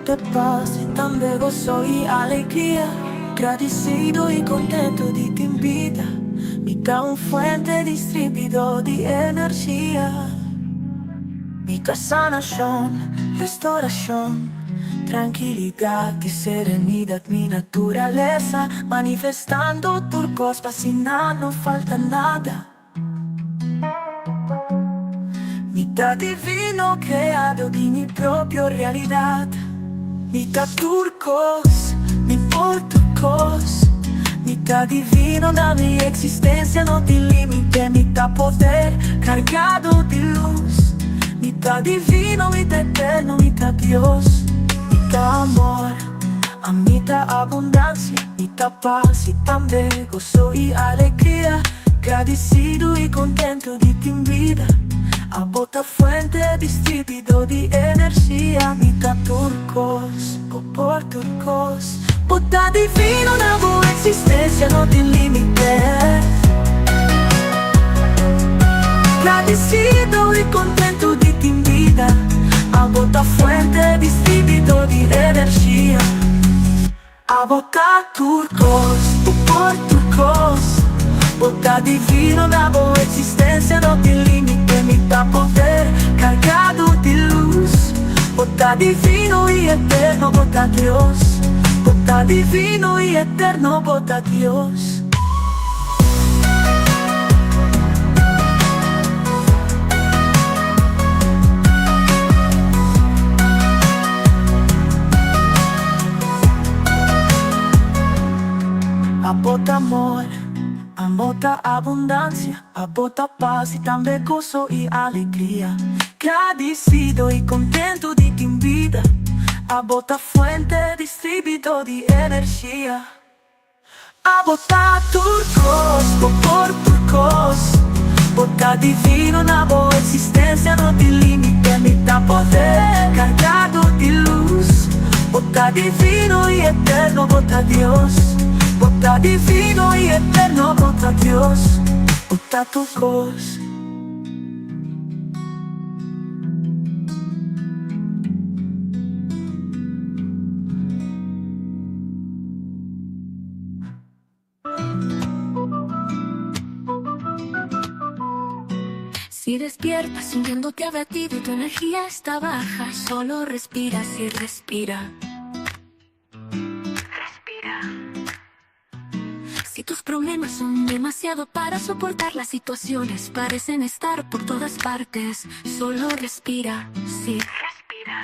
bota paz e também gozo e alegria. Agradecido e contento de ter vida, me dá fuente distribuidor de energia. Mi sanación, restauración, tranquilidad y serenidad, mi naturaleza, manifestando turcos, fascinando, no falta nada. Mitad divino creado de mi propia realidad, mitad turcos, mi turcos, mitad divino da mi existencia, no tiene límite, mitad poder cargado de luz, mitad divino, mitad eterno, mitad Dios, mitad amor, a mitad abundancia, mitad paz y también gozo y alegría. Agradecido y contento de ti en vida, a bota fuente distribuido de energía, mitad turcos, por turcos, bota divino na boa existência, não tem limite. Agradecido e contento de ti en vida, a bota fuente distribuido de energia, a bota turcos, por turcos, bota divino na boa existência, não tem limite, mitad poder cargado de luz, bota divino y eterno, bota Dios, bota divino y eterno, bota Dios. A bota amor, a bota abundancia, a bota paz y también gozo y alegría. Agradecido y contento de ti en vida, a bota fuente distribuido de energía, a bota turcos, por turcos, bota divino na boa existência, no tem limite, mitad poder cargado de luz, bota divino y eterno, bota Dios, bota divino y eterno, bota Dios, bota turcos. Si despiertas sintiéndote abatido y tu energía está baja, solo respiras y respira. Respira. Si tus problemas son demasiado para soportar, las situaciones parecen estar por todas partes, solo respira, sí, respira.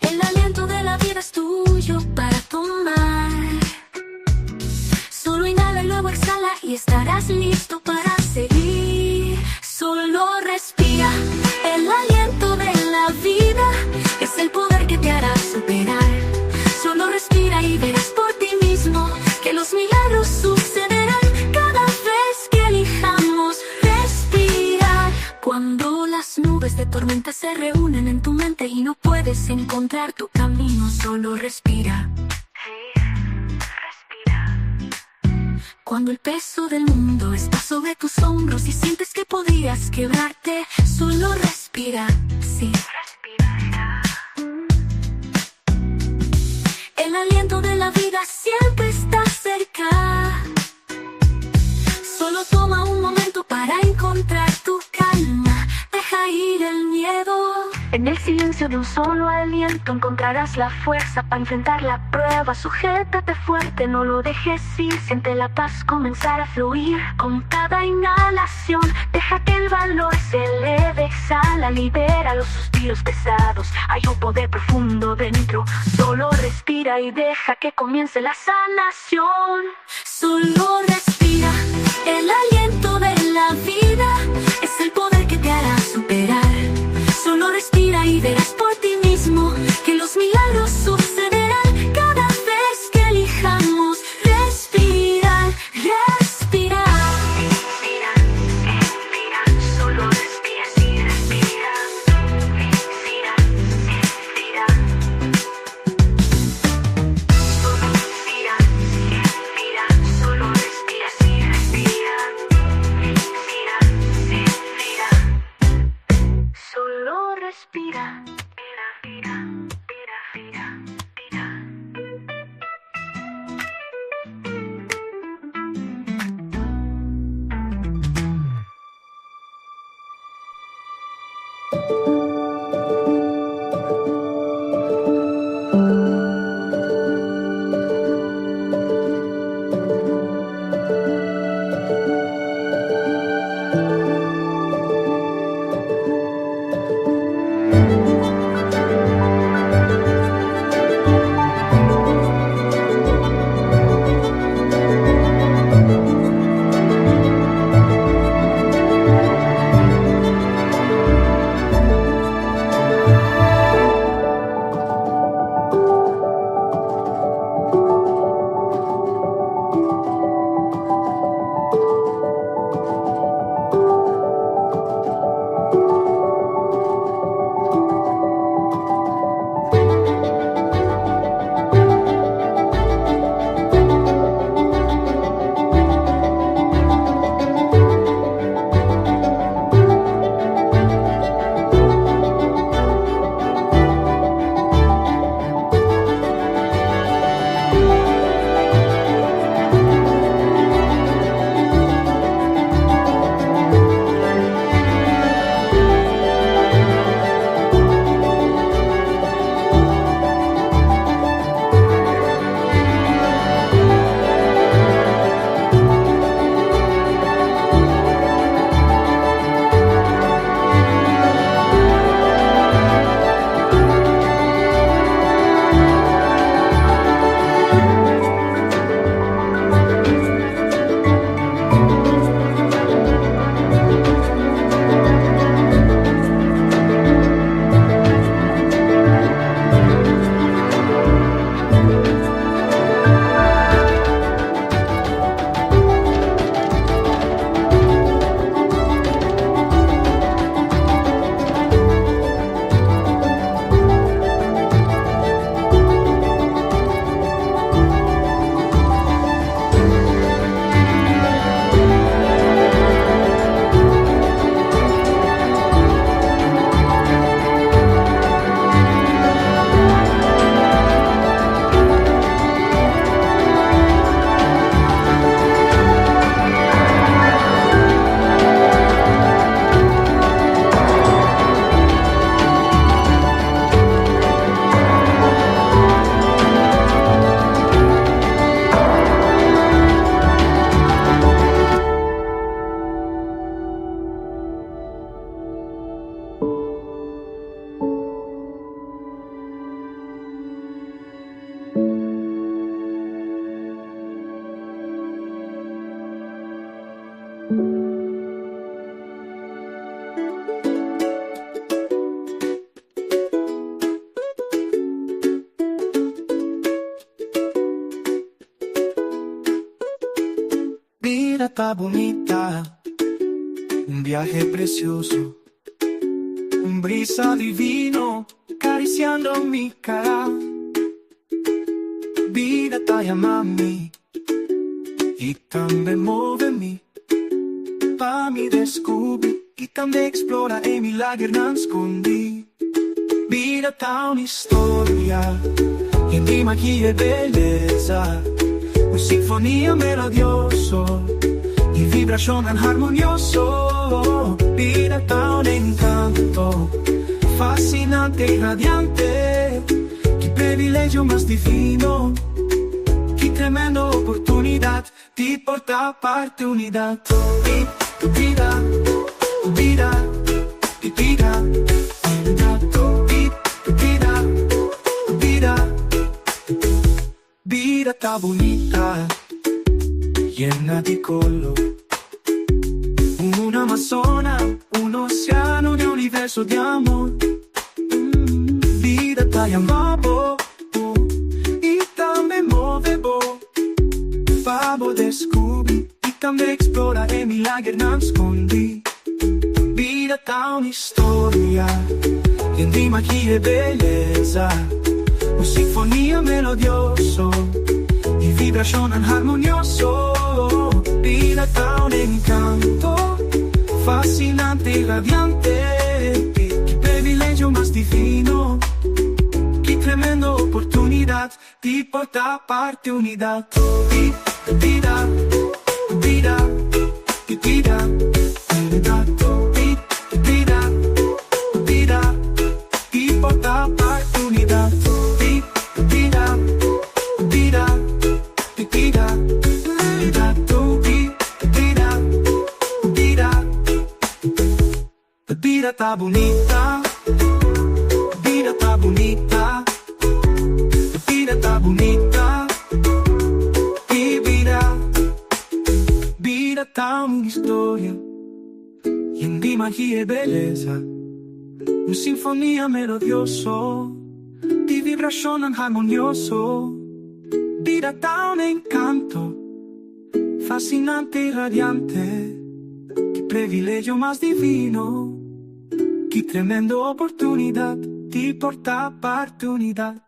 El aliento de la vida es tuyo para tomar. Solo inhala y luego exhala y estarás listo para seguir. Solo respira. El aliento de la vida es el poder que te hará superar. Solo respira y verás por ti mismo que los milagros sucederán cada vez que elijamos respirar. Cuando las nubes de tormenta se reúnen en tu mente y no puedes encontrar tu camino, solo respira. Cuando el peso del mundo está sobre tus hombros y sientes que podrías quebrarte, solo respira, sí, respira. El aliento de la vida siempre está cerca. Solo toma un momento para encontrar tu calma. Deja ir el miedo. En el silencio de un solo aliento encontrarás la fuerza para enfrentar la prueba. Sujétate fuerte, no lo dejes ir. Siente la paz comenzar a fluir con cada inhalación. Deja que el valor se eleve, exhala, libera los suspiros pesados. Hay un poder profundo dentro. Solo respira y deja que comience la sanación. Solo respira. El aliento de la vida es el poder que te hará superar. Solo respira y verás por ti mismo que los milagros sucederán cada vez que elijamos respirar, respirar. Respira, respira, solo respira, sí, respira. Respira, respira. Solo respira, respira, solo respira, sí, respira. Respira, respira. Solo respira. Vida está bonita, un viaje precioso, un brisa divino acariciando mi cara. Vida está llamando y también muove-me pa mi descubrir y también explora e milagre non nascondi. Vida tá una storia in di magia e bellezza, una sinfonia melodioso di vibrazione armonioso. Vida tá un encanto fascinante y radiante, qué privilegio más divino, qué tremenda oportunidad di portar parte unidad. Y tu vida, vida, tu vida, vida está bonita, llena di color, una Amazona, un océano de universo de amor. Vida está llamando y también muevo, vamos descubrir y también explora e milagre non nascondi. Vida está una storia in di magia e bellezza, una sinfonia melodioso di vibrazione armonioso. Vida está un encanto fascinante y radiante, qué privilegio más divino, qué tremenda oportunidad di portar parte unidad. Vida, vida, vida, vida, vida, di portar parte unidad. Vida, vida, vida, la vida está bonita, la vida está bonita, la vida está bonita. Y vida, vida está una historia llena de magia y belleza, una sinfonía melodioso di vibrazione armonioso. Vida está un encanto fascinante y radiante, qué privilegio más divino, qué tremenda oportunidad di portar parte unidad.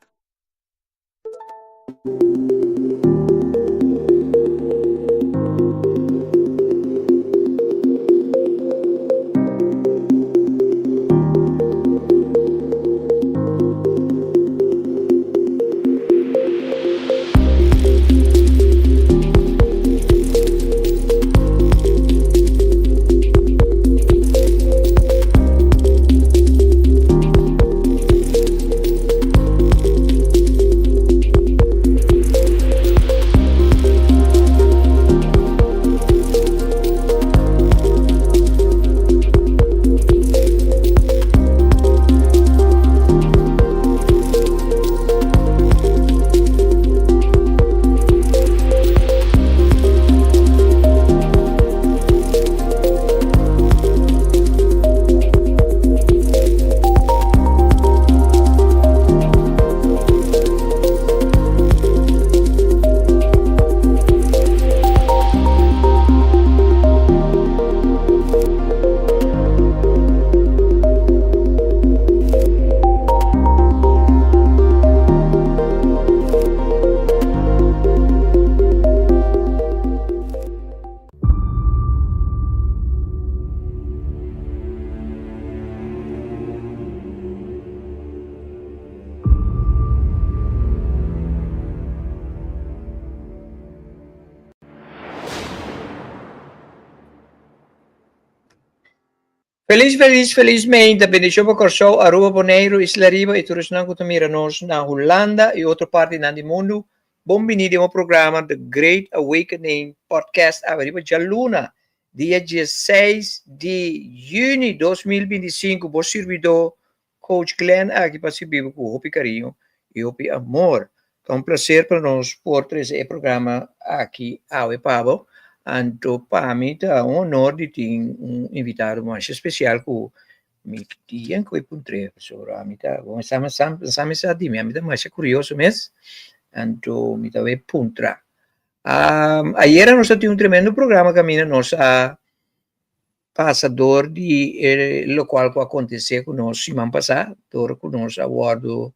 Felizmente, benedizione corso a Rua Bonaire, Isla Riba e turismo que nos na Holanda e outra parte do mundo. Bem-vindo ao programa The Great Awakening Podcast a Riba Jaluna, dia 16 de junho de 2025. Vos servidor, Coach Glenn, aqui para servir com o carinho e o amor. É um prazer para nós por trazer o programa aqui ao Pablo. Então, para mim, é um honor de ter um invitado mais especial que me tinha que encontrar. A mim tá, estamos a mim mais curioso mesmo. Então, me também puntra. Ayer nós tínhamos um tremendo programa que nós a passador de lo qual que aconteceu com nós semana passada, com nós a bordo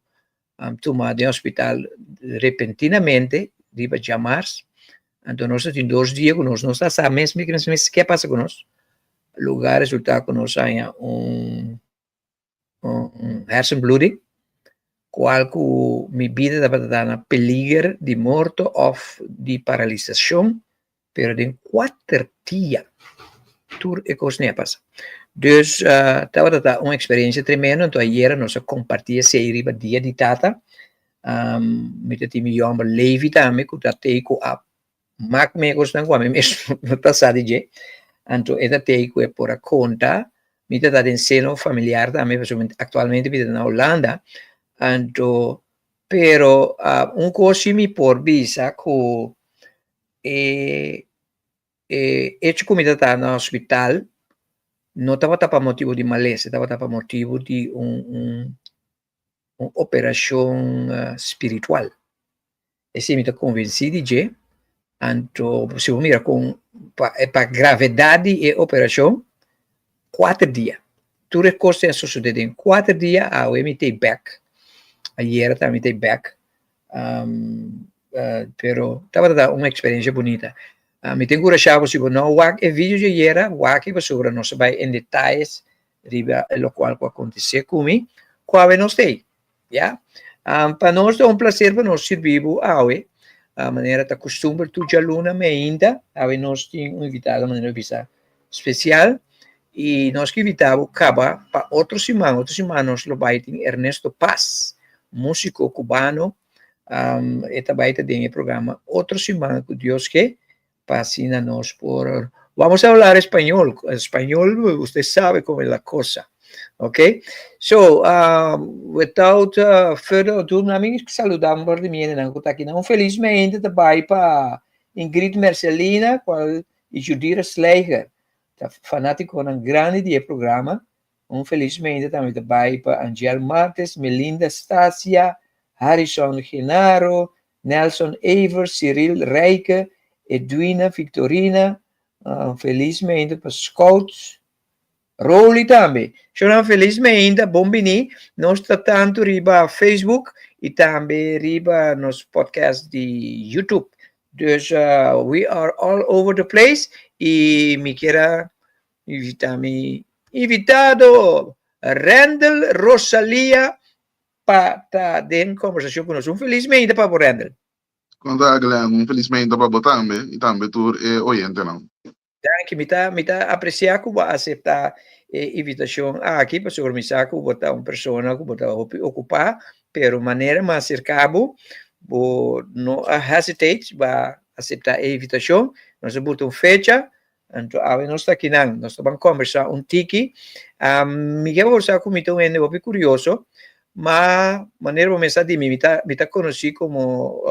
tomado em hospital repentinamente, de chamar. Então, nós temos 2 dias com nós, nós sabemos mesmo que passa com nós. O lugar resulta que nós há um hersenbloeding, qual que minha vida estava dando peligro de morte ou de paralisação, pero em 4 dias, tudo é coisa nem passa. Dus, estava dando uma experiência tremenda, então, ayer nós compartilhamos esse dia de tata, met het me jammer leven daarmee, dat teken op maak me gostan kwa me mesmo no passado je, anto eta teken é por a conta, me tá em seno familiar também, atualmente me na Holanda, anto pero coisa me por visa que hecho comida tá no hospital, não estava para motivo de maleza, estava para motivo de uma operação espiritual. Esse me está convencido de, então, se você mira para gravidade e operação, 4 dias. Tudo é coisa que sucede em 4 dias, eu me dei back. Ayer também me dei back. Pero estava dando uma experiência bonita. Me tenho curiosidade se você não é vídeo de ayer, que sobre nós vai em detalhes riba o qual aconteceu comigo, qual não sei. Yeah? Para nós é um prazer para nós servir a maneira da costume tu já luna me ainda nós tínhamos invitado de maneira especial e nós que invitamos acaba para outra semana nós lo vai ter Ernesto Paz, músico cubano, eta vai ter em programa outra semana com Deus que fascina nós por vamos a hablar espanhol, você sabe como é a coisa. Okay, so without further ado, nós saludamos por mim, felizmente também para Ingrid Marcelina, qual e Judira Sleiger, fanático de grande dia programa, felizmente também para Angel Martes, Melinda Stasia, Harrison Genaro, Nelson Evers, Cyril Reike, Edwina Victorina, felizmente para Scouts, Roli também. Sono felizmente, bombini, nós está tanto riba Facebook e também riba nos podcast de YouTube. Dus we are all over the place e me quero invitado Randall Rosalia para ter conversação conosco. Felizmente para Randall. Conta, Glenn, felizmente para botar também e também tu é oyente não. Que me tá apreciar que vai aceitar invitação aqui para organizar que botar uma pessoa que botar ocupar, pero maneira mais cercabo, não hesitate para aceitar a invitação, nós botamos fecha, então nós está aqui nós vamos conversar tiki, me quero conversar com então é um curioso, mas maneira começar de me tá conhecido como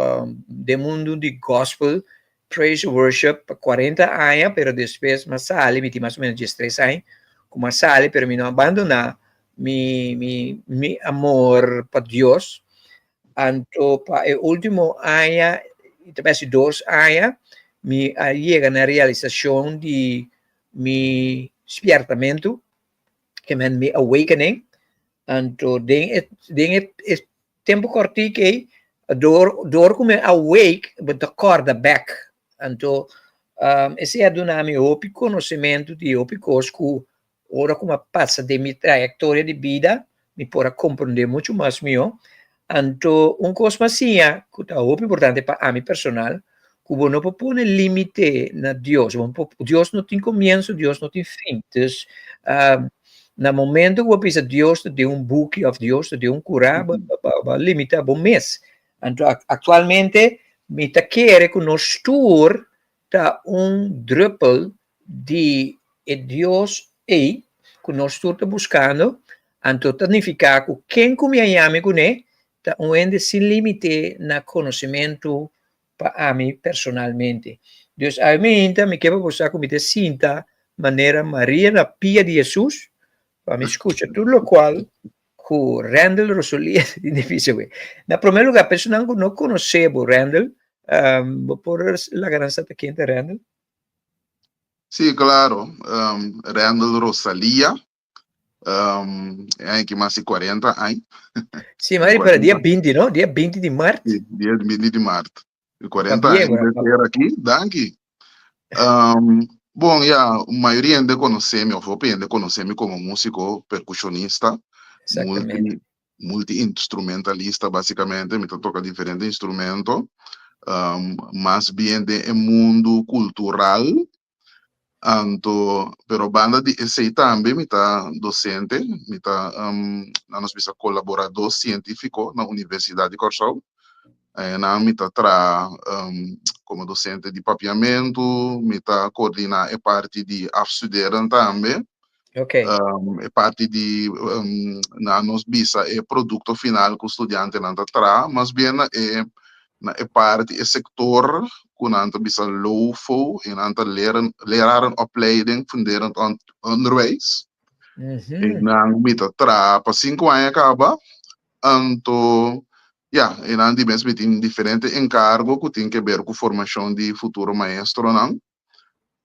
do mundo de gospel, praise worship 40 anos, pero depois mas sale, me tem mais ou menos 13 anos, como sale, pero me não abandonar mi amor para Deus. Então, para o último ano, talvez 2 anos, me chega na realização de mi despertamento, que é mi awakening. Então, tem tempo curtinho que door como awake, but acorda back. Então, esse é do nome OPI, conhecimento de OPI, que ora como passa de minha trajetória de vida, me pode compreender muito mais meu. Então, coisa assim, que é OPI importante para mim personal, que não pode pôr limite na Deus. Deus não tem começo, Deus não tem fim. Então, no momento que eu penso Deus te deu book of Deus te deu curar, limita bom mês. Então, atualmente, me quer que nós tour tá druppel de Deus que nós estamos buscando, então significa que quem come a yame com tá ende sem limite na conhecimento para mim personalmente. Dus a mim me quero postar com a cinta maneira Maria na pia de Jesus, para me escutar tudo o qual com Randall Rosolia é difícil. Na primeiro lugar, a pessoa não conhecia o Randall, por la ganança da quinta Randall. Sí, claro. Randall Rosalia. Hay que más de 40 años. Sí, madre, para dia 20, não? Dia 20 de março. Sí, dia 20 de março. 40 Bien, anos de ter aqui, danke. Bom, a maioria de conhece-me, ou de conhece-me como músico, percussionista, Exatamente. multi-instrumentalista, basicamente, me toca diferentes instrumentos, mais bem de mundo cultural. Pero banda de esse também me tá docente, me tá nós bisa colaborador científico na Universidade de Corsol. Na me tá como docente de papiamento, me tá coordenar a parte de afstuderen também. Ok. A parte de na nós bisa é produto final que o estudante não tá mas bem na parte é sector kun aantal bisa LOFO en aantal lerarenopleiding funderend onderwijs. En dan met para 5 anos acaba, anto en dan die mensen met een diferente encargo que tem que ver com formação de futuro maestro não.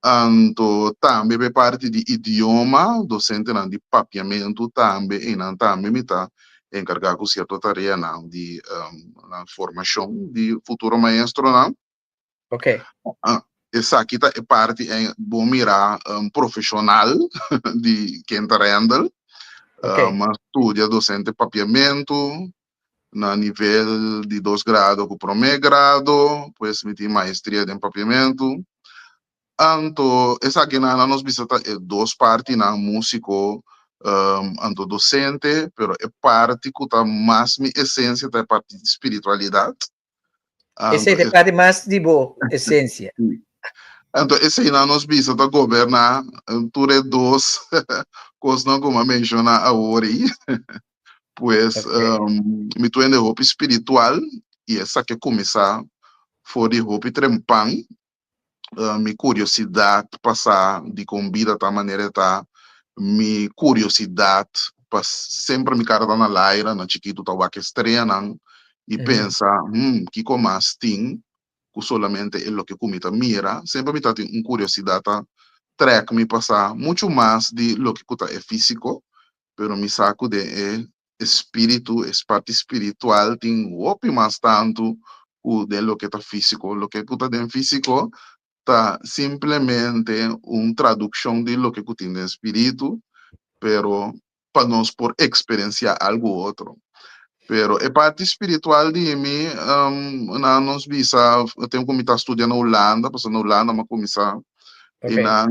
Anto também be parte de idioma, docente não de papiamento também e não também me tá encargar com certa tarefa não de na formação de futuro maestro não. Ok. Essa aqui é parte bom mirar profissional de quem está Randall, mas estudia docente papiamento na nível de 2 graus com primeiro grado, depois me tem maestria em papiamento. Então, essa aqui nós visita 2 partes na músico, anto docente, pero é parte que está mais minha essência da parte de espiritualidade. Essa é a parte mais de boa essência. Então, esse aí nós visita governar, tudo 2 coisas não como menciona a ori, pues me tu de hope espiritual e essa que começar for de hope trempang, minha curiosidade passar de convida da maneira tá, minha curiosidade sempre me cara na laira, na chiquito tá o que estreia e pensa, que como assim, que solamente é o que comita mira, sempre me tá uma curiosidade, track me passar muito mais de lo que é físico, pero me saco de espírito, parte espiritual, tem o mais tanto de lo que tá físico, lo que é físico tá simplesmente uma tradução de lo que tem de espírito, pero para nós por experienciar algo outro. Pero a parte espiritual de mim, na nos visa, eu tenho como estar estudando na Holanda, passando na Holanda, mas começar e na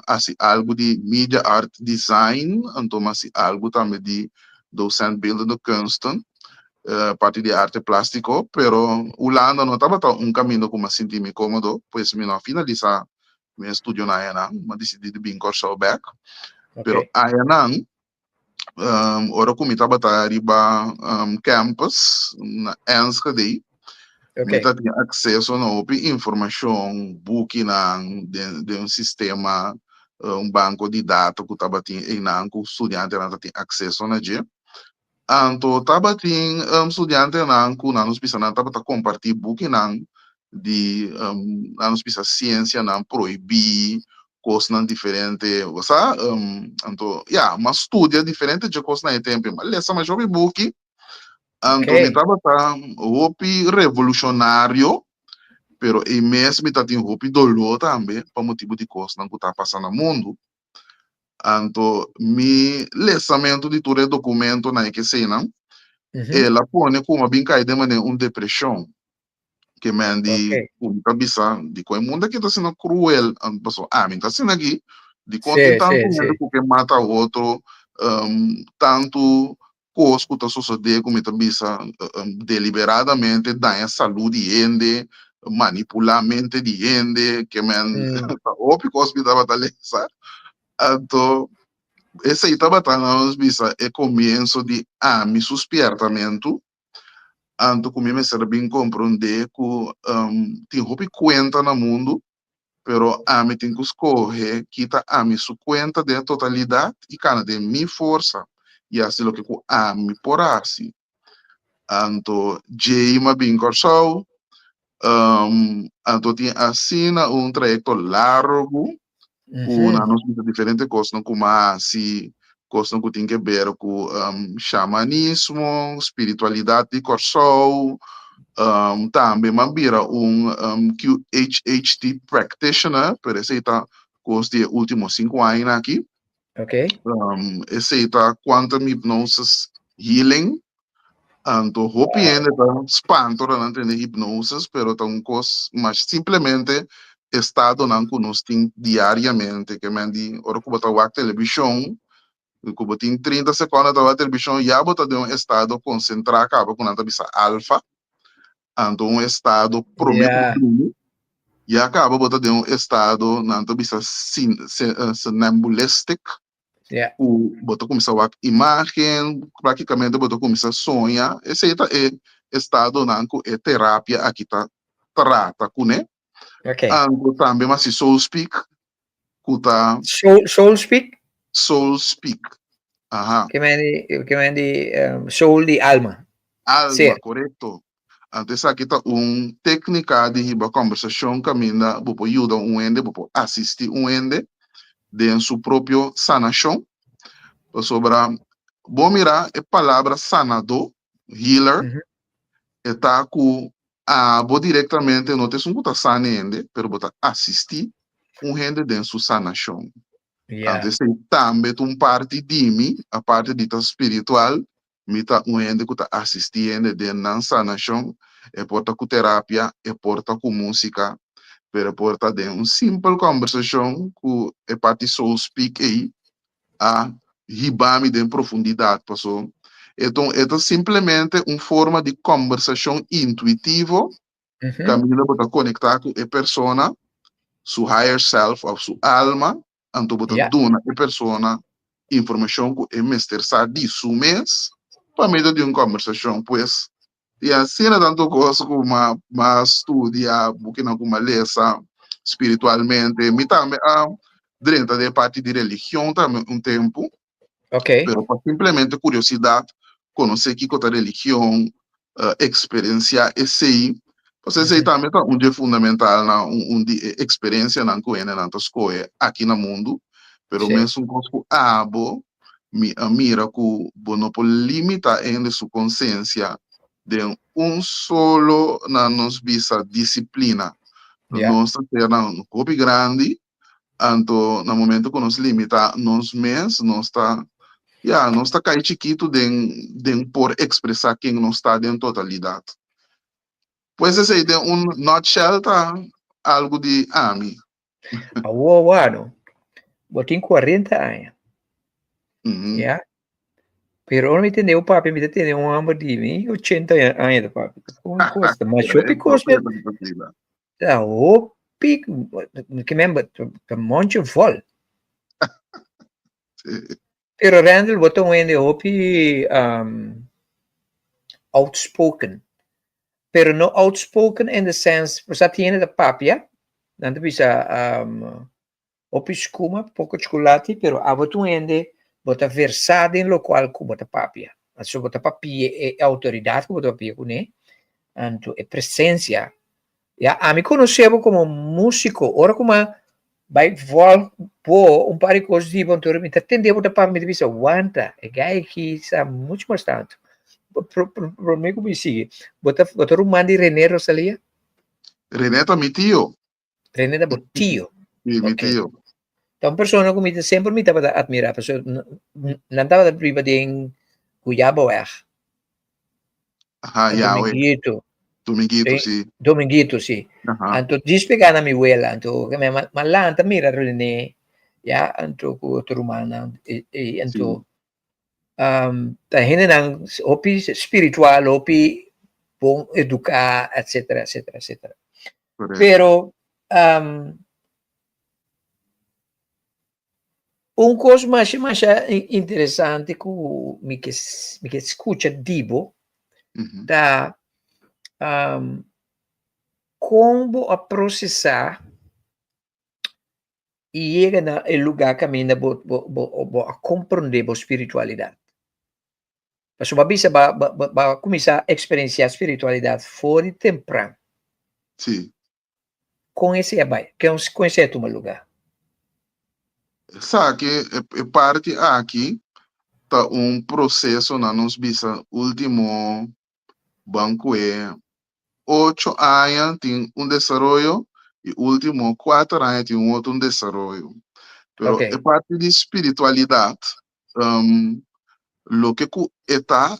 assim algo de media art design, então assim algo também de docente beeldende kunsten, parte de arte plástico, pero Holanda não estava um caminho como assim me cômodo, pois me não finalizar meu estudo na ENA, mas decidi de vir Corsol back, pero a ENA ora como estava riba campus na Enschede, me tinha acesso a informação, booking de sistema, banco de dados que estava tendo, que o estudante não tinha acesso a dia. Então, estava tendo estudante que nós precisamos compartilhar booking de nós precisamos ciência não proibir coisas diferentes, sabe? Então, mas estudia diferente de coisas no tempo, mas essa mais jovem book, então me estava revolucionário, pero e mesmo me estava hopi dolor também, por motivo de coisas que está passando no mundo. Então, mi lesamento de todo documento na que sei não, ela põe como bem cair de maneira depressão. Que man di punta bisa di ko mundo que está sendo cruel pessoa me está sendo aqui de conta tanto que mata outro tanto coisa que está sucedendo como está bisa deliberadamente dá a saúde de gente manipular a mente de gente que man óbvio que hospital batalha então esse aí estava tendo bisa é começo de mi suspertamento Anto que me serve bem compreender que tem roupa conta no mundo, pero a mim tem que escolher que tá a mim sua conta de totalidade e cana de minha força. E assim lo que a mim por assim. Anto Jay ma bem corsau, anto tem assina trajecto largo, Uhum. nos diferentes coisas como assim, coisas que tem que ver com xamanismo, espiritualidade de corsau, também mambira QHHT practitioner, por isso está com os últimos 5 anos aqui. Ok. Esse está quantum hypnosis healing. Anto hopi ainda tá espanto não tem hipnosis, pero tá coisa, mas simplesmente estado não que nós tem diariamente, que mendi, ora que botar a televisão, que botar 30 segundos da televisão, já botar de estado concentrado, acaba com nada bisa alfa, anto estado Yeah. prometo e acaba botar de estado nada bisa sonambulistic, Yeah. botou começar a imagem, praticamente botou começar a sonhar, esse é estado nanco é terapia aqui tá trata com né, Ok. anco também mas se soul speak, kuta Soul speak? soul speak, aha, Que me di soul di alma. alma, Ser. correto. Antes aqui tá técnica de riba conversação caminha, bopo ajuda ende, bopo assistir ende, de seu próprio sanação, sobre bom mirar é palavra sanador, healer, Uhum. está com vou diretamente não tem um sana ainda, pero bota assistir rende dentro sua sanação. Yeah. Antes também parte de mim, a parte dita espiritual, me tá rende que tá assistindo dentro da sanação, é porta com terapia, é porta com música, pero porta de simple conversação que é parte soul speak aí, a ribame de profundidade, passou. Então, é simplesmente uma forma de conversação intuitiva, Uhum. caminho para conectar com a pessoa, sua higher self, ou sua alma, então, para Yeah. dar a pessoa informação que é mestre sabe disso mês, para meio de uma conversação, pois, e assim, é tanto coisa como uma estudia, porque não como lesa espiritualmente, me também, dentro da parte de religião também, tempo, Ok. pero por simplesmente curiosidade, conhecer que outra religião, experienciar esse aí, você sei Uhum. também tá dia fundamental na de experiência na coisa na escola aqui no mundo, pero Sim. mesmo com abo mira que não pode limitar ainda sua consciência de solo na nos visa disciplina, Yeah. nós terá hobby grande, anto no momento que nos limita nos mês, nós está não está cai chiquito de por expressar quem não está em totalidade. Pois esse aí de nutshell tá algo de AMI. Uau, ano. Botin 40 anos. Uhum. Yeah. Pero não me entendeu, papi, me entendeu um amor de mim, 80 anos, papi. Uma coisa, mas eu pico, tá, o pico, que mesmo, tá monte vol. Pero Randall botou um hopi outspoken. Pero no outspoken in the sense, você tiene da papia, não bisa hopi skuma, pouco chocolate, pero abotu ende bota versado em local com bota papia. Aso bota papia é autoridade, bota papia com né, anto é presença. Ya, a mim conhecebo como músico, ora como vai vol po um par de coisas de bom torre, me entende bota papia, me bisa aguanta, é gai que sa muito mais tanto. Por mim como sigue, bota rumã de René Rosalia, René tá mi tio. René da Bottio. Mi Ok. tio. Então, persona como sempre me estava a admirar, pessoa não estava da priva de Cuyabo Aha, Yahweh. Dominguito, Dominguito, sim. Dominguito, sì. Aha. Anto dispiega na mi abuela, anto che me malanta mira René, ya, anto ko rumana, anto ta hine nang opi spiritual, opi bom educar, etc, etc, etc. Correto. Pero coisa mais interessante que me que escuta Dibo Uhum. da como a processar e chega no lugar que ainda a compreender a espiritualidade. Mas uma vez vai começar a experienciar a espiritualidade fora temprano. Sim. Conhecer bem, conhecer o lugar. Sabe que parte aqui tá processo na nos bisa último banco 8 anos tem desenvolvimento e último 4 anos tem outro desenvolvimento. Pero Ok. parte de espiritualidade, lo que eta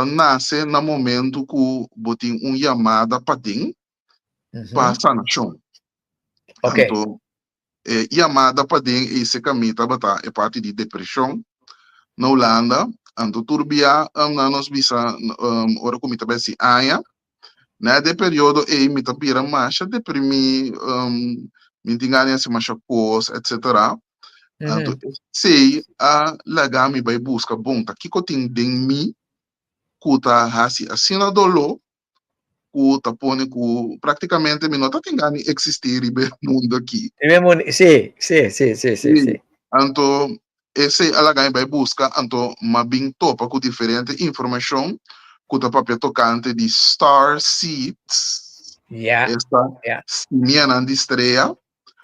nasce no momento que botem chamada para para sanação. Ok. Então, chamada para esse caminho tá é parte de depressão. Na Holanda, então turbia na nos bisa ora como tá se aia, né, de período me tá pira marcha deprimi me tingani se marcha cos, etc. Então, sei a lagami vai busca bom tá que tem de mim kuta hasi assina dolo kuta pone ku praticamente me nota tingani existir no mundo aqui. Sì. Então, esse alagai vai buscar, então, mas bem topa com diferente informação, com a própria tocante de star seeds, Yeah. esta simiana de estreia,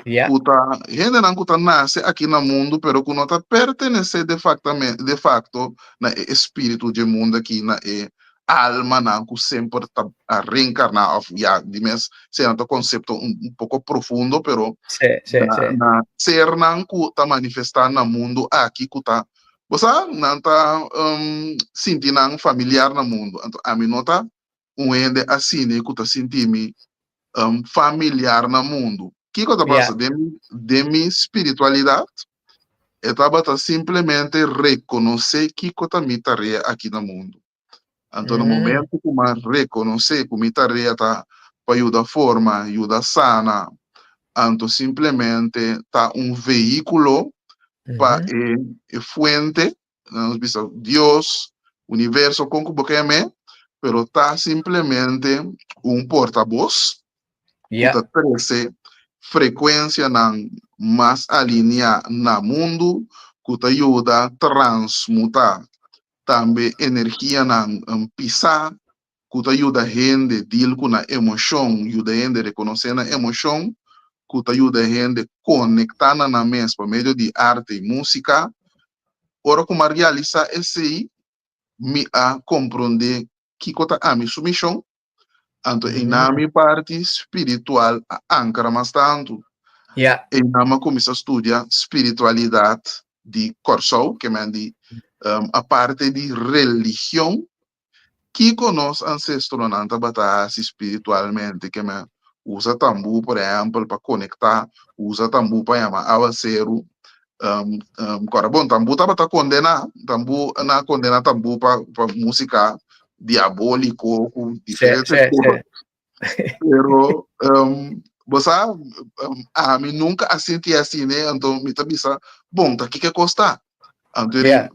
Yeah. kuta gente não kuta nasce aqui no mundo, pero que não pertence de facto na espírito de mundo aqui na alma não que sempre tá a reencarnar ya dimes se é um conceito pouco profundo, pero Sì. na ser nan ku ta manifestar na mundo aqui ku ta você não tá sentir nan familiar na mundo então a mim nota ende assim né ku ta sentir me familiar na mundo que coisa passa de mi espiritualidade etapa tá simplesmente reconhecer que coisa me tarefa aqui no mundo então no momento que eu reconhecer que me tarefa tá para ajudar forma ajuda sana. Então, simplesmente está veículo para fuente, nós vimos Deus, universo, como que é, pero está simplesmente porta-voz, que está 13 frequência mais alinhar no mundo, que te ajuda a transmutar também energia na pisar, que te ajuda a gente a deal com a emoção, ajuda a gente a reconhecer a emoção, que te ajuda a gente a conectar na mesa por meio de arte e música. Ora, como realizar esse me a compreender que cota a minha submissão, então na minha parte espiritual ancora mais tanto. E na minha começa a estudar espiritualidade de Corso, que é a parte de religião, que conosco ancestros não trabalham espiritualmente, que é usa tambu, por exemplo, para conectar, usa tambu para chamar avanceiro. Bom, tambu estava condenar, tambu na condena tambu para música diabólico, diferente coisas. Pero, você, a mim nunca senti assim, né? Então, me pensa, bom, tá aqui que custa. Então, ele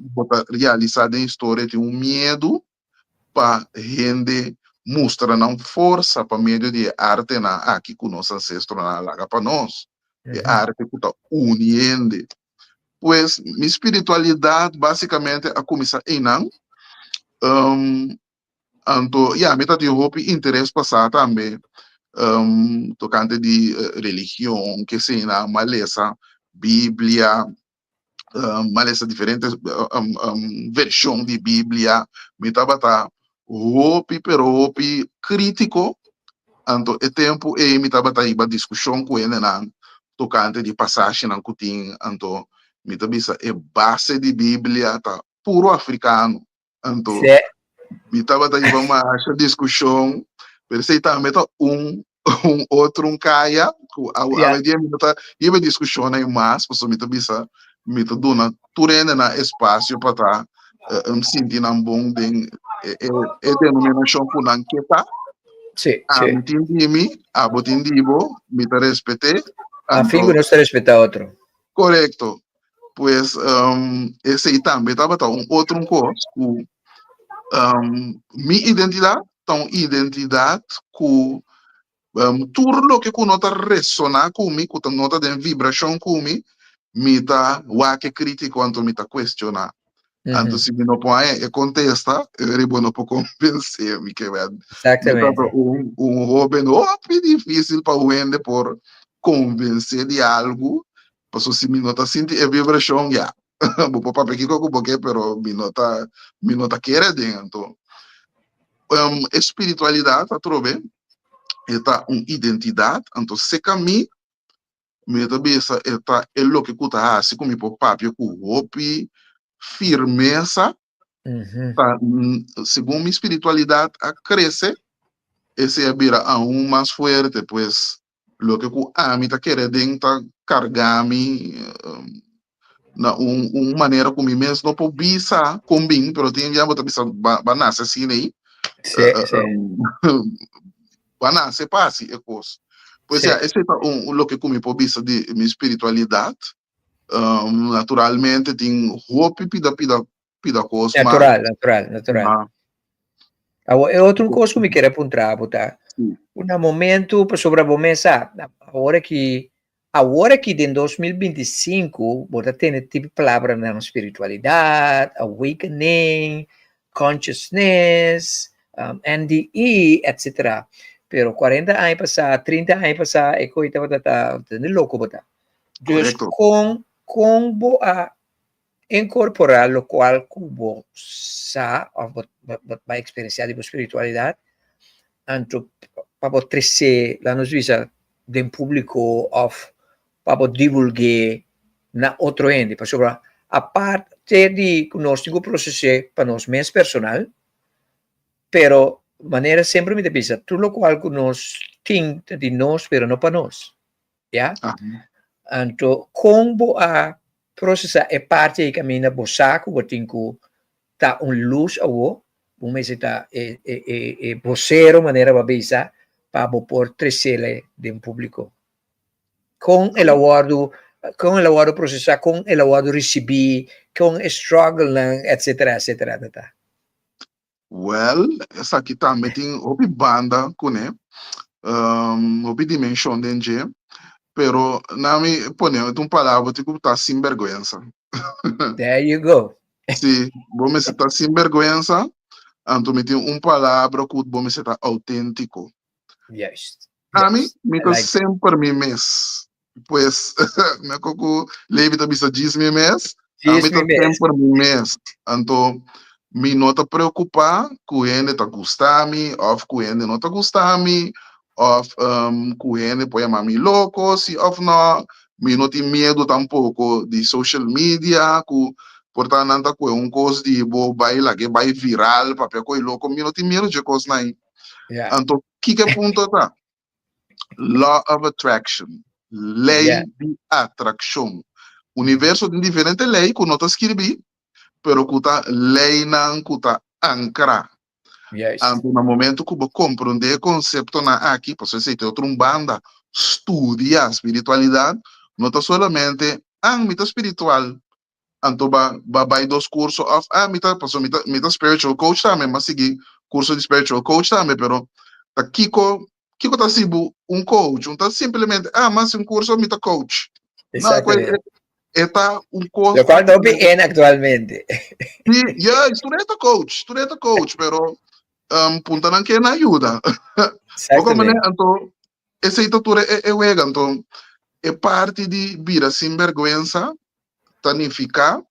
realizar a história de medo para gente mostrar não força para meio de arte na aqui com nossos ancestros na laga para nós é arte que está unindo pois minha espiritualidade basicamente a começar em não então me tá de roupa interesse passar também tocante de religião que se na maleza Bíblia maleza diferentes versão de Bíblia me tava roupa crítico então é tempo me tava iba discussão com ele na tocante de passagem na cutin então me tava é base de Bíblia tá puro africano então me tava iba uma discussão perceitamente outro caia a dia me tá iba discussão aí mais porque me tava me tá dando turene na espaço para tá sentir um bom denominação por não que tá me te respeté. A figo no se respeta outro. Correto. Pois, esse aí também estava outro curso. Minha identidade tão identidade que tudo que nota ressonar comigo, que nota de vibração comigo, me tá o que crítico quanto me tá questionar. Então, se me não põe e contesta, eu não posso convencer-me que me Exatamente. jovem difícil para o por convencer de algo, porque se me nota sentir a vibração, já. Vou para aqui com porque, pero me nota querer dentro. Espiritualidade, a trove, é uma identidade, então se caminho, me tabisa é o que cuta assim como o papo com hope, firmeza, segundo minha espiritualidade a crescer, esse é vira aún mais forte, pues lo que a mim tá querendo tá cargar-me na maneira como mesmo não pode bisa combin, pero tem já botar bisa banasa assim aí, Sì, sì, banasa passe é coisa. Pois sì. é, esse é lo que como pode bisa de minha espiritualidade, naturalmente tem hope pida coisa, mas Natural. E outro coisa que me quero apontar, botar. Um momento para sobrevivência, agora que em 2025, botar tem tipo de palavra na espiritualidade, awakening, consciousness, NDE, etc. Pero 40 anos passar, 30 anos passar, é coisa que está louco, botar. Então, com a incorporar lo qual cubo sa vai experienciar de espiritualidade anto para crescer la nos visa de público of para divulgar na outro ende para sobre a parte de nós tinha processo para nós mesmo personal pero maneira sempre me pensa tudo lo qual que nós tem de nós pero não para nós já anto como a processar é parte que caminha bo saco bo tinco tá luz ao mês está vocero maneira para pensar para por crescer de público com o aguardo processar com o aguardo receber com struggle etc etc. Well, essa aqui também tem uma banda com uma dimensão dentro, pero na me põe palavra tipo tá sem vergonha. There you go. Sim, vamos estar sem vergonha, então me tem palavra que vamos estar autêntico. Yes. A mim, me tá sempre me mês. Pois, me coco leve da bisa diz me mês. A mim tá sempre me mês. Então, me não tá preocupar com ele tá gostando, ou com ele não tá gostando, ou com ele põe a mim louco, se ou não, me não tem medo tampouco de social media, com portanto anda com coisa de bo baila que vai viral, papel coi louco, me não tem medo de coisa aí. Então, que ponto tá? Law of Attraction, lei de atração. Universo de diferente lei que não está escrito, pero que está lei não que está ancra. Então, no momento que você compreende o conceito aqui, você se tem outra banda, estudia a espiritualidade, não está somente mita espiritual. Então, vai dos cursos, mita spiritual coach também, mas seguir curso de spiritual coach também, pero tá Kiko está sendo coach, não está simplesmente, mas curso mita coach. Não, é curso. Lo qual não é atualmente. Estudei coach, pero punta não quer ajuda. Então, essa estrutura é wega, então, é parte de vida sem vergonha, significa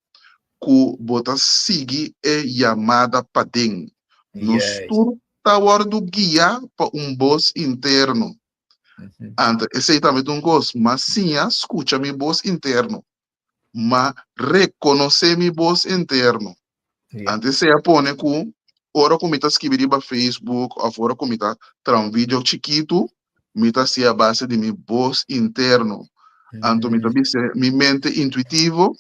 que você sigue a chamada para dentro. Nos guardo guia para voz interno. Então, esse é também coisa, mas sim, escuta minha voz interno, mas reconhecer minha voz interno. Antes você põe que ora como está escrevendo para Facebook, ou ora como está um vídeo chiquito, me está a base de minha voz interno. Então, me está minha mente intuitivo,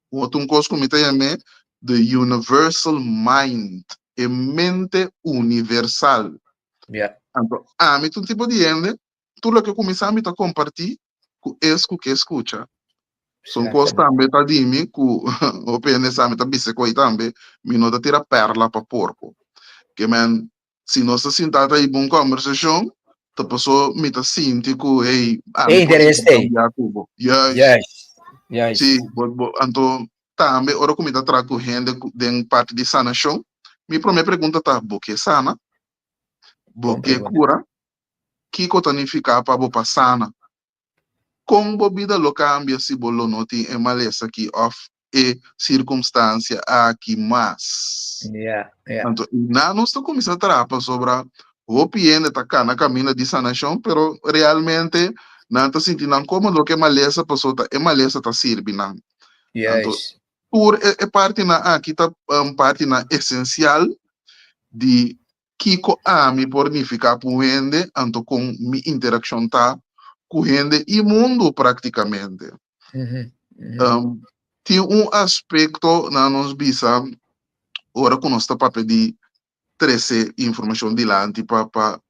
outra coisa como está chamando the universal mind. É mente universal. Então, me tem tipo de gente, tudo que começamos a compartilhar, é o que escuta. São coisas também, tá de mim, que o PNS também tá bem também, me não tira perla para porco. Que, man, se nós sentamos aí uma conversação, a pessoa me está sentindo que, hey, É interessante. Yes. Yes. Sim, então, também, ora como está trazendo de parte de sanação, minha primeira pergunta tá, o que sana? O que cura? Que significa para você sana? Como a vida lo cambia se você não tem uma maleza aqui off e circunstância aqui mais? Então, não nós estamos começando a trabalhar sobre o piende tá na caminho de sanação, pero realmente não está sentindo como lo que maleza pessoa é maleza tá sirve não. Então, por é parte na aqui tá parte na essencial de que a me pornificar puende anto com mi interação tá correndo e mundo praticamente. Tem aspecto na nos bisa ora que nós está para pedir trazer informação de lá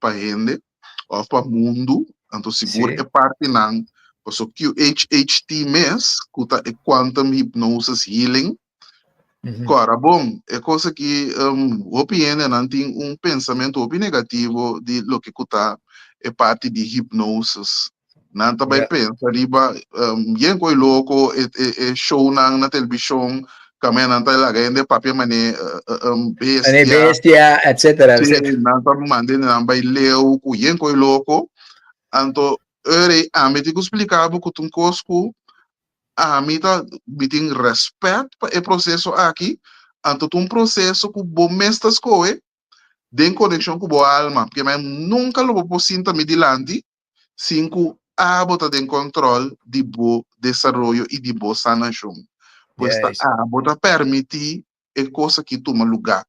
para gente ou para mundo, então seguro é parte não, porque o QHHT mes, que é Quantum Hypnosis Healing. Agora, bom, é coisa que o PN não tem pensamento negativo de lo que é parte de hipnosis. Não também pensa, riba, yen coi louco, show na televisão, também não tá lá, ainda papel mané, bestia, etc. Não tá mandando, não vai leu, yen coi louco. Então, a mim te explicava que tu cosco a mim tá tem respeito para o processo aqui, então processo que bom mestas coisas de conexão com a alma, porque mas nunca lo vou sentar me dilante, sem que a bota de controle de bo desenvolvimento e de bo sanação. Pois tá a bota permitir é coisa que toma lugar.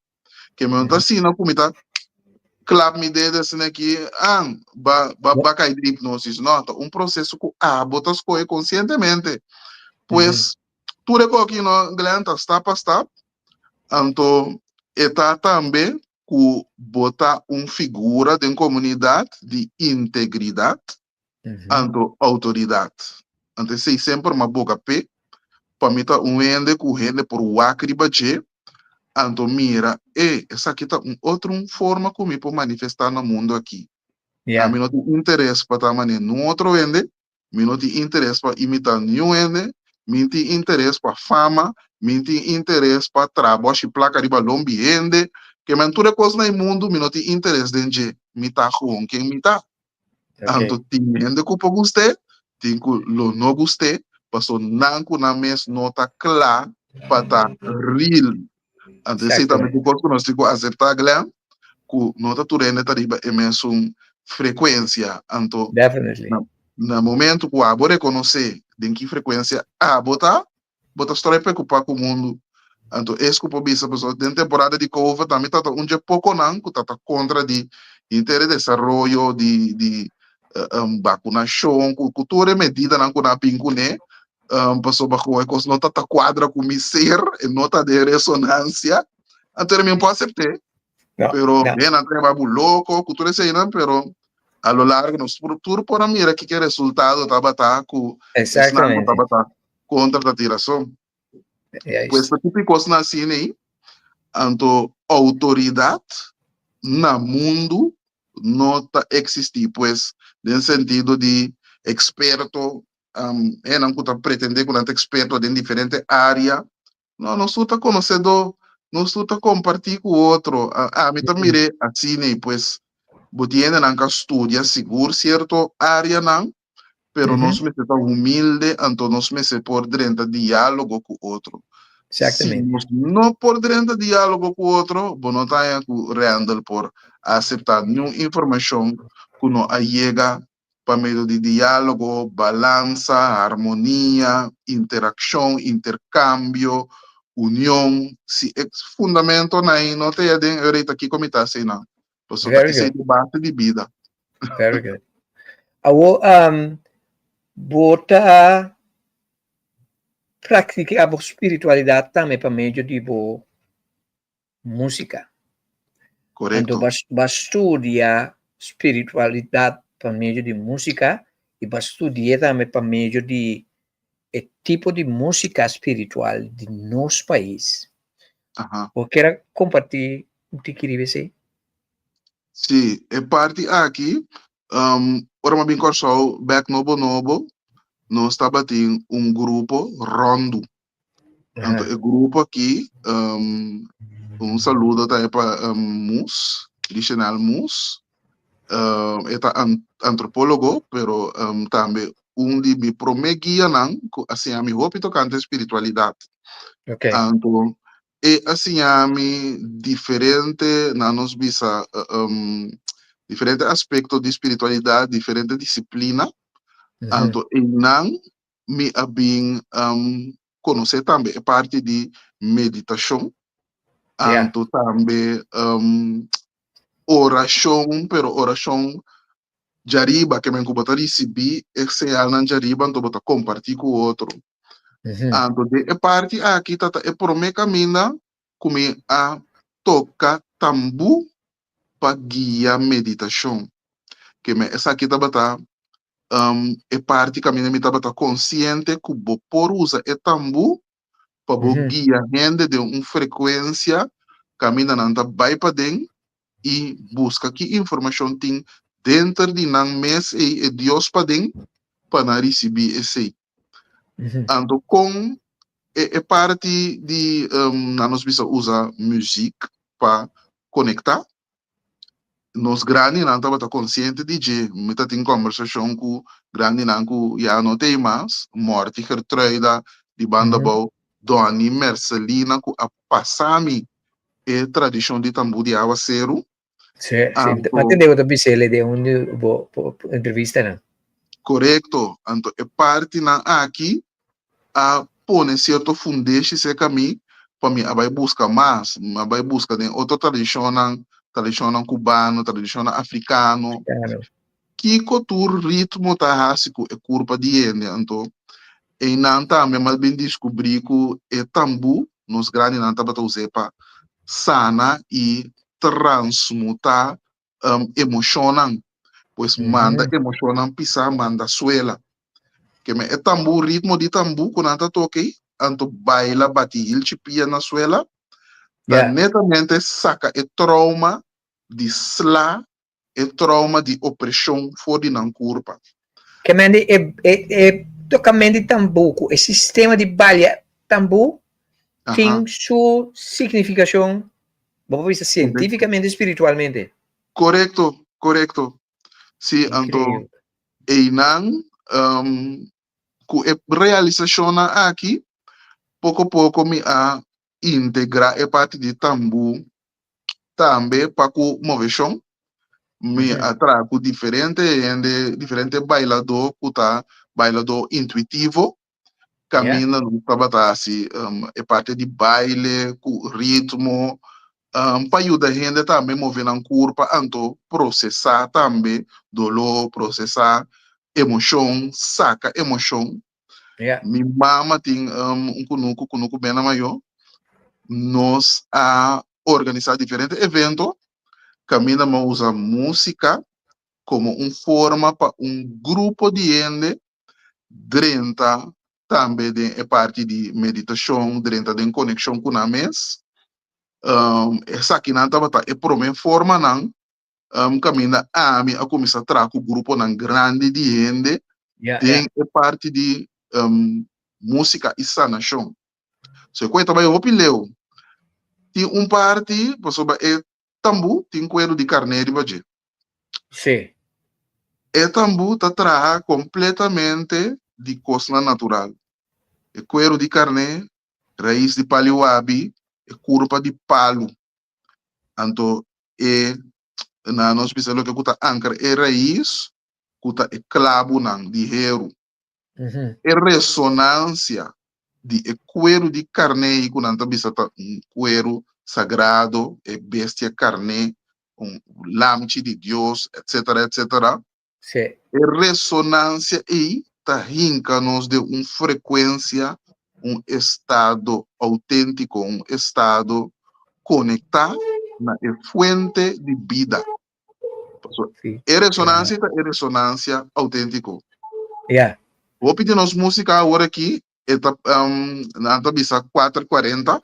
Que me tá assim na comida clap me dedo assim aqui, ba cair de hipnose, não, processo que a bota escolhe conscientemente. Pues, tudo aqui no glanta step a step, então, está também que botar figura de comunidade de integridade, então, autoridade. Então, sei sempre uma boca pé, para mim tá ende correndo por o acribaje, então, mira, essa aqui tá outra forma como eu posso manifestar no mundo aqui. A mim não tem interesse para estar no outro ende, mim não tem interesse para imitar nenhum ende, mim tem interesse para fama, mim tem interesse para trabalho, se placa de balão biende, que man tudo coisa no mundo, mim não tem interesse de me tá com quem me tá. Então, tem ende que eu gostei, tem que lo não gostei, passou não que na mes nota clara para estar real. Então, se também tu coisa que nós temos que acertar, Glenn, que nota tudo ende tá riba é mesmo frequência. Então, no momento que a boa reconhecer de que frequência a botar história preocupar com o mundo. Então, esse que o bisa pessoa dentro da temporada de Covid também tá pouco não que tá contra de interesse de desenvolvimento de vacunação, cultura medida não com na pincune, pessoa com a nota tá quadra com mi ser, nota de ressonância. Então, eu pode aceitar. Pero bem não trabalho louco, cultura sei não, pero a lo largo nos futuro por mira que resultado tá com exatamente tá contra a tiração. Pues típicos na cine, então autoridade na mundo não tá existir, pues no sentido de experto, não que tá pretender que não é experto em diferente área, não está conhecendo, não está compartilhando com o outro. Me tá mire assim, pues tiene que estudiar seguro cierto área não, pero nós me está humilde, então nós me se por dentro diálogo com o outro. Se nós não por dentro diálogo com o outro, não está reando por aceitar nenhuma informação que não chega para meio de diálogo, balança, harmonia, interação, intercâmbio, união. Se é fundamento não tem direito aqui como está assim não. Esse é base de vida. Very good. Bota pratica a espiritualidade também para meio de boa música. Correto. Então, vai estudar espiritualidade para meio de música e vai estudar também para meio de tipo de música espiritual de nosso país. Eu quero compartilhar o que queria dizer. Sim, é parte aqui, ora uma bem corso, back nobo, nós estava tem grupo rondo. Então, o grupo aqui, saludo tá para Mus, tradicional Mus, é antropólogo, pero também de me promeguia não, assim a mi hopi tocante espiritualidade. Ok. Então, e assim a mi diferente na nos bisa diferente aspecto de espiritualidade, diferente disciplina. Então, e não me abin conhecer também a parte de meditação. Yeah. Então, também oração, pero oração jariba que me incubata recebi, esse ano jariba, então bota compartilhar com o outro. Então, de parte aqui, tata, é por me caminha, como a toca tambu para guiar meditação. Que me essa aqui tá bata é parte caminha me tá bata consciente que bo por usa é tambu para bo guiar gente de frequência caminha não tá vai para dentro e busca que informação tem dentro de nang mes e Deus para dentro para receber esse. Então, com é parte de nós bisa usa música para conectar. Nos grande não estava consciente de que muita tem conversação com grande não que já não tem mais morte Gertruida de banda boa Doni Mercelina que a passami é tradição de tambu de água cero. Sì, ma te devo capire di un'intervista, no? Correto. Então, é parte na aqui a pôr certo fundeixe se caminho para mim vai buscar mais, vai buscar de outra tradição cubano, tradição africano, que cultura ritmo tá rásico é curva de ende, então e não também mas bem descobrir que é tambu nos grandes não tá para usar para sana e transmutar emocionam, pois manda emocionam pisar manda suela. Que me é tambu ritmo de tambu quando anda toque anto baila batil chipia na suela netamente saca e trauma de sla e trauma de opressão fora na curva che mendi e toccamenti tambuco e sistema di balha tambu tem sua significação vamos dizer cientificamente e espiritualmente correto sim então e não com a realização aqui pouco a pouco me a integrar a parte de tambu também para com moveção me atraco diferente bailador puta bailador intuitivo caminha no trabalho assim a parte de baile com ritmo para ajudar a gente também mover na curva então processar também dolor processar emoção saca emoção minha mama tem kunuku bem na maior nós a organizar diferentes eventos caminha a usar música como forma para grupo de gente dentro também de parte de meditação dentro de conexão com a mes essa aqui não estava é por uma forma não caminha a mim a começar a trazer o grupo não grande de gente tem parte de música e sanação se eu também opileu tem parte pessoa é tambu tem coelho de carneiro baje sim é tambu tá traz completamente de coisa natural é coelho de carne raiz de palioabi é curva de palo então é na nós pensamos que cuta ancar é raiz cuta é clavo não de hero é ressonância de cuero de carne quando anda bisata cuero sagrado é bestia carne lamchi de Deus etc sim é ressonância e tá rinca-nos de frequência estado autêntico estado conectado na fonte de vida é ressonância autêntico vou pedir nos música agora aqui na bisa 440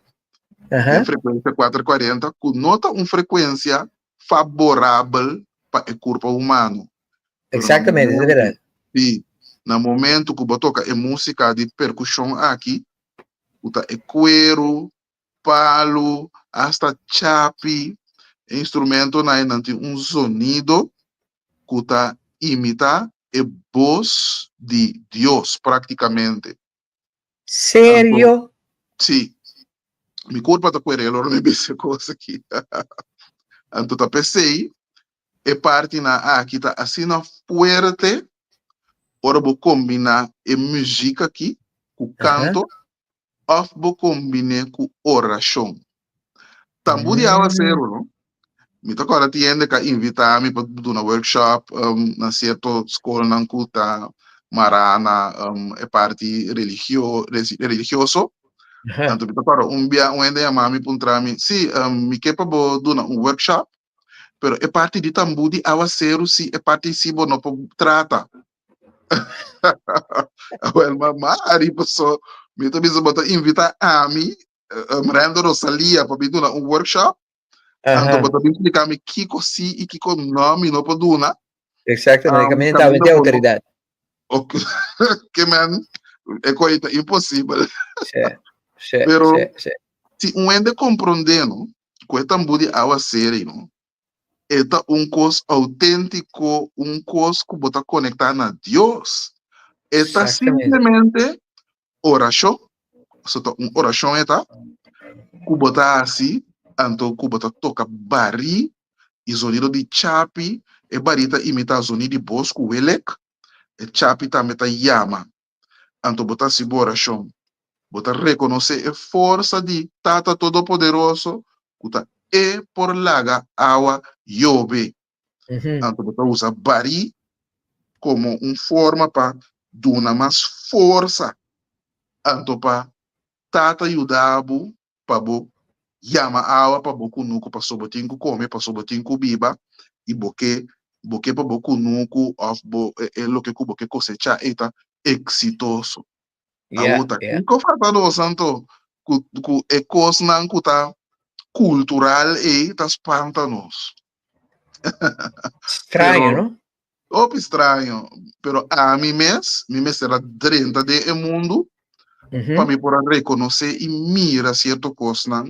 frequência 440 com nota frequência favorável para o corpo humano. Exatamente, é verdade. E no momento que eu toca a música de percussão aqui, é cuero, palo, hasta chapi, instrumento não tem um sonido que imita a voz de Deus, praticamente. Sério? Sim. Mi corpo está querendo, não me disse coisa aqui. Então, eu pensei, e parte na aqui está assim na forte, ora vou combinar a música aqui, com canto, ou vou combinar com oração. Também é ser, não? Me toca agora tiende que invitar-me para uma workshop na certa escola na Cuta Marana, é parte religioso. Então, me toca agora dia dia mami puntrami, sim, me quepa bo duna workshop, pero é parte de tambudi awa seru si é parte si bo no po trata. Well, mama, ari so me to bisa bota invita a mim, Miranda Rosalia para duna workshop. Então, bota me explicar me kiko si e kiko nome no po duna. Exatamente, caminhamente a autoridade. Ok, que man, é coisa impossível. Sim, Pero sim. se ende compreendendo, que tambudi awa série, não? É coisa autêntico, coisa que bota conectar na Deus. É simplesmente oração. Oração é que bota assim, então que bota toca bari, e sonido de chapi, e barita imita sonido de bosco, welek, e chapi também tá yama. Então bota assim oração. Bota reconhecer a força de Tata Todo-Poderoso, que tá e por laga awa yobe. Então bota usa bari como forma para dar mais força. Então para Tata Yudabu, para bo yama awa para bo kunuku para sobotinho come, para sobotinho biba, e boque para bo kunuku of bo lo que boque cosecha eta exitoso. A outra, que falta santo, é coisa não que tá cultural e tá espanta-nos. Estranho, não? Estranho, pero a mim será 30 de mundo, para mim por reconhecer e mira certo coisa,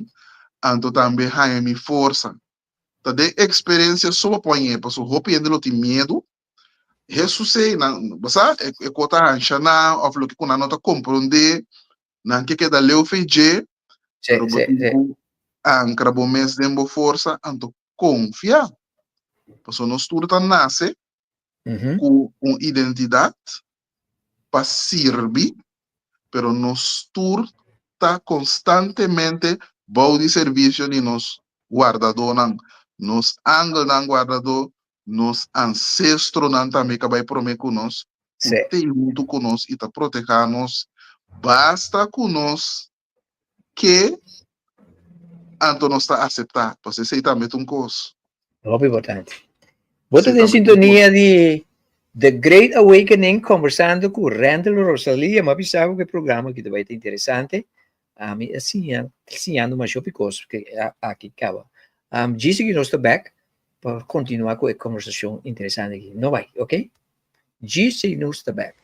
então também há minha força. Tá de experiência só põe, para o roupa ainda não tem medo, Jesus sei, sabe, é coisa ancha na, ou que quando não tá compreender, não que da leu feije, pero botigo ancra bo mes dembo força, então confia. Porque nós tudo tá nasce com uma identidade para servir, pero nós tudo tá constantemente bom de serviço e nos guardador, nos ángeles não guardador, nos ancestros não também que vai prometer com nós, que tem junto com nós e tá proteger nós, basta com nós que então nós está aceitar, porque você também tem coisa. Muito importante. Você tem sintonia de The Great Awakening, conversando com Randall Rosalia, mas pensava que o programa que vai ter interessante. Assim, ensinando mais coisas que aqui acaba. Disse que nós estamos back para continuar com a conversação interessante aqui. Não vai, ok? Disse nós estamos back.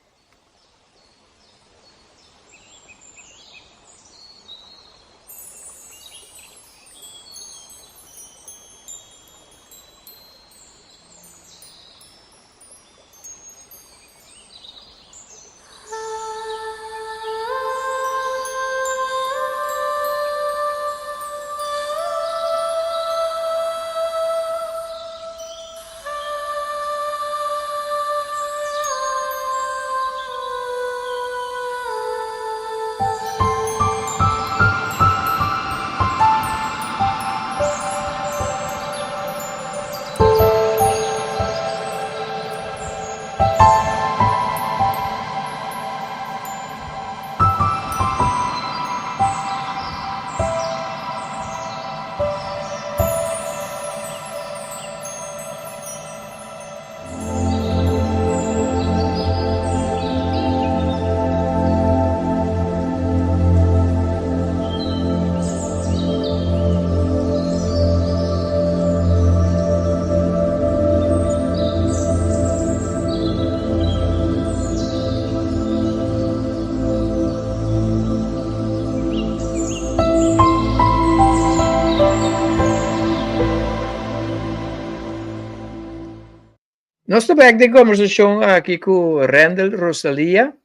Nós também de conversação aqui com Randall Rosalia,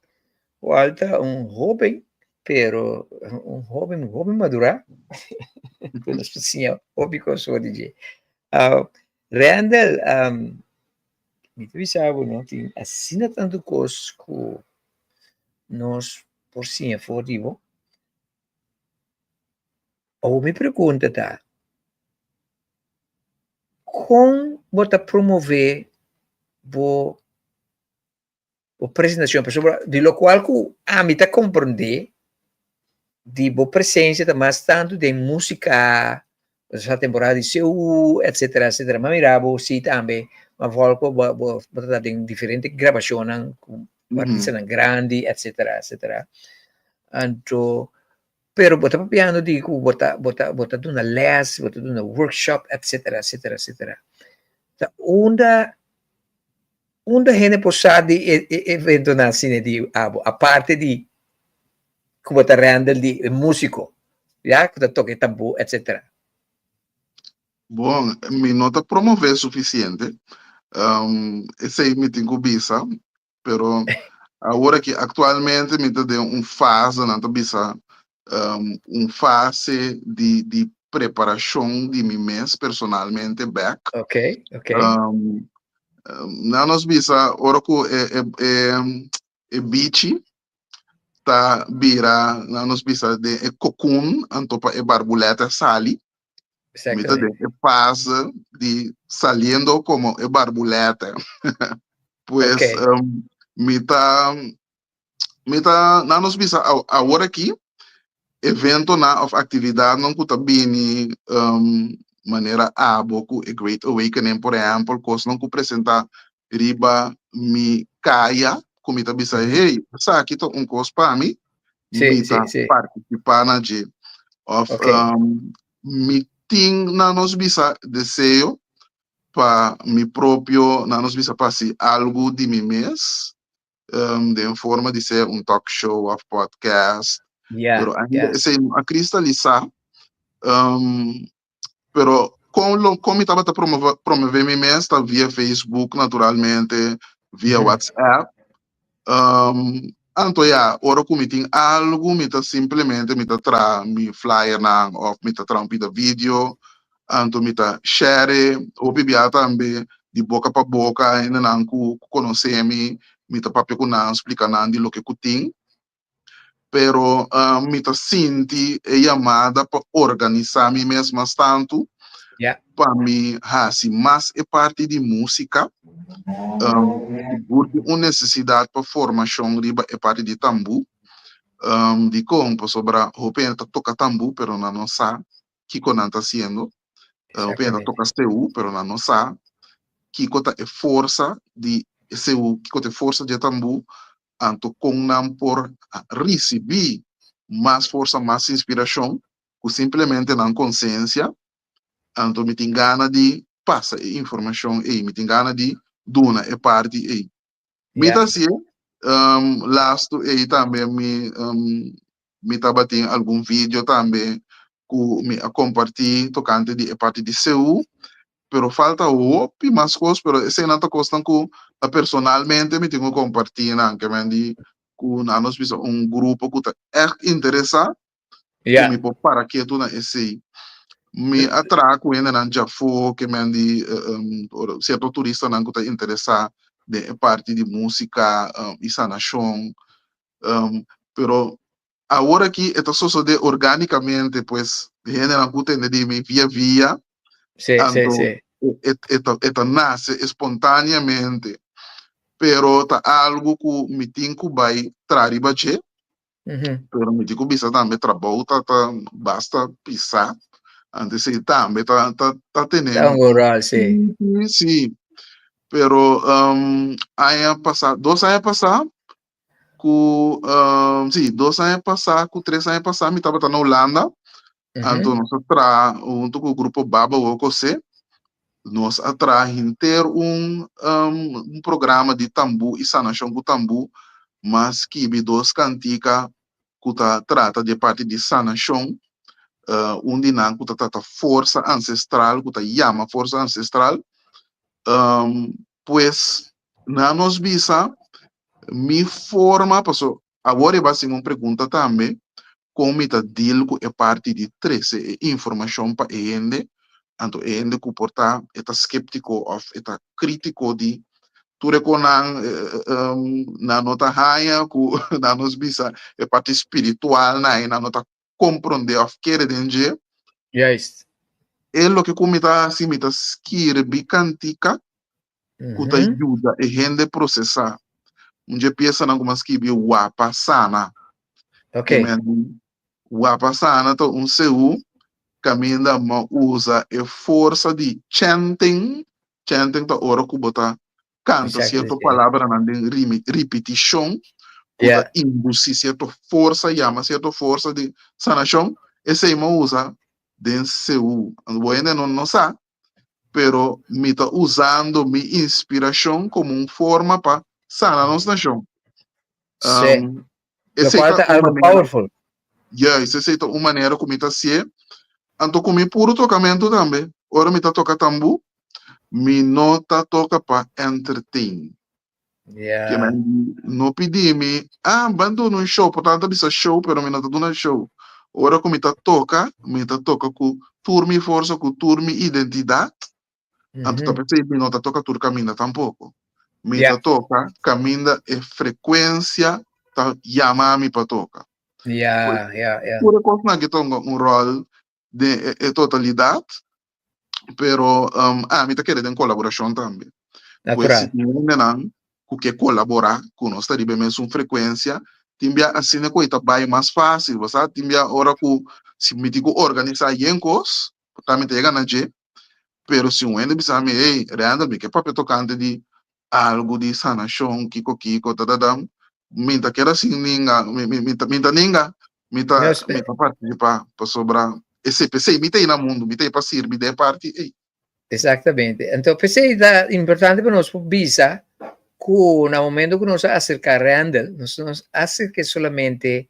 o alta jovem, pero um jovem madura, pelas pessoas, hobby que eu sou DJ. Randall, me avisava, não, tem assina tanto coisa que nós, por sim, for divo. Ou me pergunta, tá? Como você promover a apresentação, de lo qual a mim está compreender de boa presença, mas tanto de música, essa temporada de CU, etc, etc. Mas mirava, sim, também, mas volta, bota tem diferentes gravações, com artistas grandes, etc, etc. Então, pero bota piano digo, bota uma les, bota uma workshop, etc, etc, etc. Então, onde gente posada evento na cine di a parte di come ta handle di músico, já que toca tambo, etc. Bom, me nota promover suficiente. Esse aí me tem bisa, pero agora que atualmente me tem fase na bisa, fase de preparação de mim mesmo personalmente back. Ok. Na nos bisa, ora que bichi tá vira na nos bisa de cocoon, antopa barbuleta sali. Mita de pasa de saliendo como barbuleta. Pues mita na nos bisa agora aqui evento na of atividade não kuta bini maneira boku a Great Awakening por exemplo, cos não ku apresentar riba mi kaya kumita bisa hey sa kita cos para mim mita participar na de of meeting na nos bisa desejo para mi próprio na nos bisa passi algo de mim mesmo de forma de ser talk show of podcast. Pero ainda a cristalizar, pero como estava a promover mim mesmo, via Facebook, naturalmente, via WhatsApp. Então, ora como tem algo, me simplesmente me tra mi flyer na, ou me tra um vídeo, então me share, ou bibia também de boca para boca, ainda não conhecer me papel com não explicar nada de lo que tem. Pero me sinto chamada para organizar me mesmo tanto para mim se mais é parte de música porque uma necessidade para formação riba é parte de tambu de como sobre o pena toca tambu pero não sabe que não está sendo o pena toca seu pero não sabe que é força de seu que é força de tambu anto com não por receber mais força, mais inspiração, que simplesmente não consciência, anto me tem gana de passar informação e me tem gana de dona é parte e me tá assim last e também me tá batendo algum vídeo também que me compartilhar tocante de parte de seu pero falta outro mais coisas pero esse não tá costando que personalmente me tenho compartilhar que me di com nós visa grupo que é interessado que me pode para que tu na esse me atraco ainda não já foi que me di certo turista não que tá interessado de parte de música e sanação pero agora que é só de organicamente pues gente não que tem de me via Sí. Esto nace espontaneamente, pero está algo que me tenho que vai trazer bache, pero me tenho que bisa também trabalho, basta pisar, antes de também tá tendo. Rural, sí. Sí, pero año pasado, 2 anos pasado, sí, 2 anos pasado, 3 anos pasado, me estava na Holanda. Então, nós junto com o grupo Baba Wokose, nós atraímos ter programa de tambu e sanação com tambu, mas que vi 2 canticas que trata de parte de sanação, onde não que trata força ancestral, que chama força ancestral, Pues, na nos visa, mi forma, paso, agora vai ser uma pergunta também, como está deal com a parte de 13, informação para ende, anto ende que porta, está skeptico ou está crítico de ture ko na nota haya ku na nos bisa a parte espiritual na nota compreender of querer denje Juist. é lo que comita assim mita skir bicantica que te ajuda a gente processar onde pensa na algumas que bi wapa sana Ok. wapa sana to seu caminha ma usa a força de chanting to ora que bota canta Exactly. certa palavra na repetição que Yeah. induz certa força chama certa força de sanação esse aí usa de seu ainda não sabe pero me está usando minha inspiração como uma forma para sanar nossa nação Sim. Lo esse cual é está uma algo maneira powerful. esse é uma maneira como está se anto comi puro tocamento também ora me está toca tambu me nota toca para entertain que Yeah. não pedi me abandono um show portanto bisa show pero me nota dona show ora como me tá toca com turmi força com turmi identidade anto tá pensei me nota toca tur caminha tampouco me tá Yeah. toca caminha e frequência tá chama me para toca Yeah. Yeah. pura coisa na que tonga um rol de totalidade pero me tá querendo em colaboração também pues si Natural. tienen que colaborar con nosotros y vemos una frecuencia, timbia así ne coita vai mais fácil, você timbia ora que se me digo organizar yencos, também te llega na je, pero se um ende bisa me ei, reanda me que papel tocante de algo de sanação, kiko tadadam, minta quera assim minta minta participar para sobrar esse PC me tem na mundo, me tem para servir de parte, ei. Exactamente. Então, pensei da importante para nós visa que no momento que nos acercar Randall, nos acerque solamente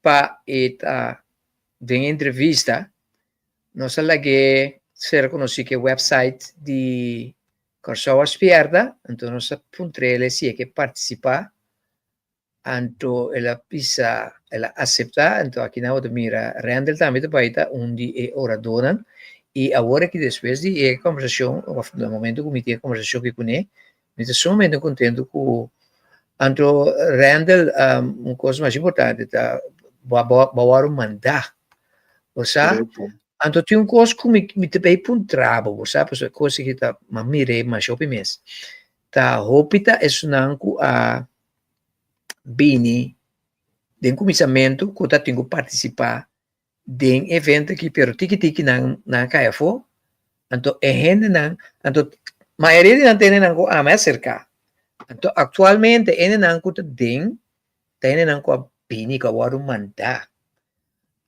para esta de entrevista, nos que ser conocido que website de Corsoa Spierda, então nós apuntamos se que participar, então ela pisa, ela aceitar, então aqui na outra mira Randall também te vai dar onde é hora donan. E agora que depois de conversação, no momento que me tinha conversação que com ele, me estou somente contente com Anto Randall, uma coisa mais importante, tá? Bawa mandar, você? Anto tinha coisa que me também puntrava, você? Porque coisa que tá, mas mire, mas shopping mês, tá? Hopita é sunanku a bini, de começamento que tá tenho participar de evento que pero tiki na kaya fo anto gente nan anto maioria de não tem nango a mais cerca anto actualmente ene nan ko tem nan ko pini ka waru manda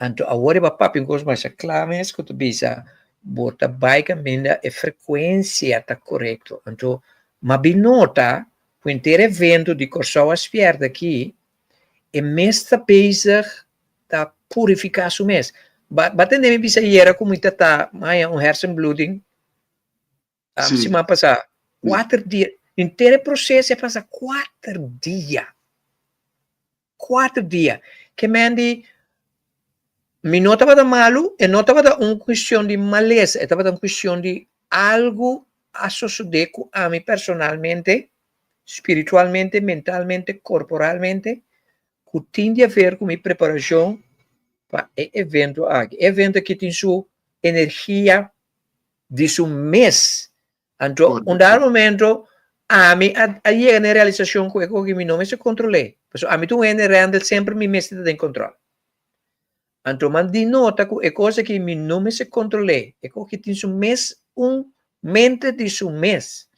anto agora ba papin kos mais clames ko to bisa bota bike minda e frequência tá correto anto ma binota o inteiro evento de Corsoa Spierda aqui é mesta bezig tá purificar o mês. Batendo me bisa era como tá mais hersenbloeding. Semana passada, 4 dias. Inteiro processo é passar 4 dias. 4 dias. Que mande me não estava malo e não estava uma questão de maleza, estava uma questão de algo associado a mim personalmente, espiritualmente, mentalmente, corporalmente, que tem a ver com minha preparação para evento aqui. Evento que tem sua energia de seu mês. Então, um dado momento, a mim, a chegar na realização que eu que não me se controle. Porque a mim, tu é Randall sempre me mete em controle. Então, man di nota que é coisa que me não me se controle. É coisa que tem seu mês, mente de seu mês.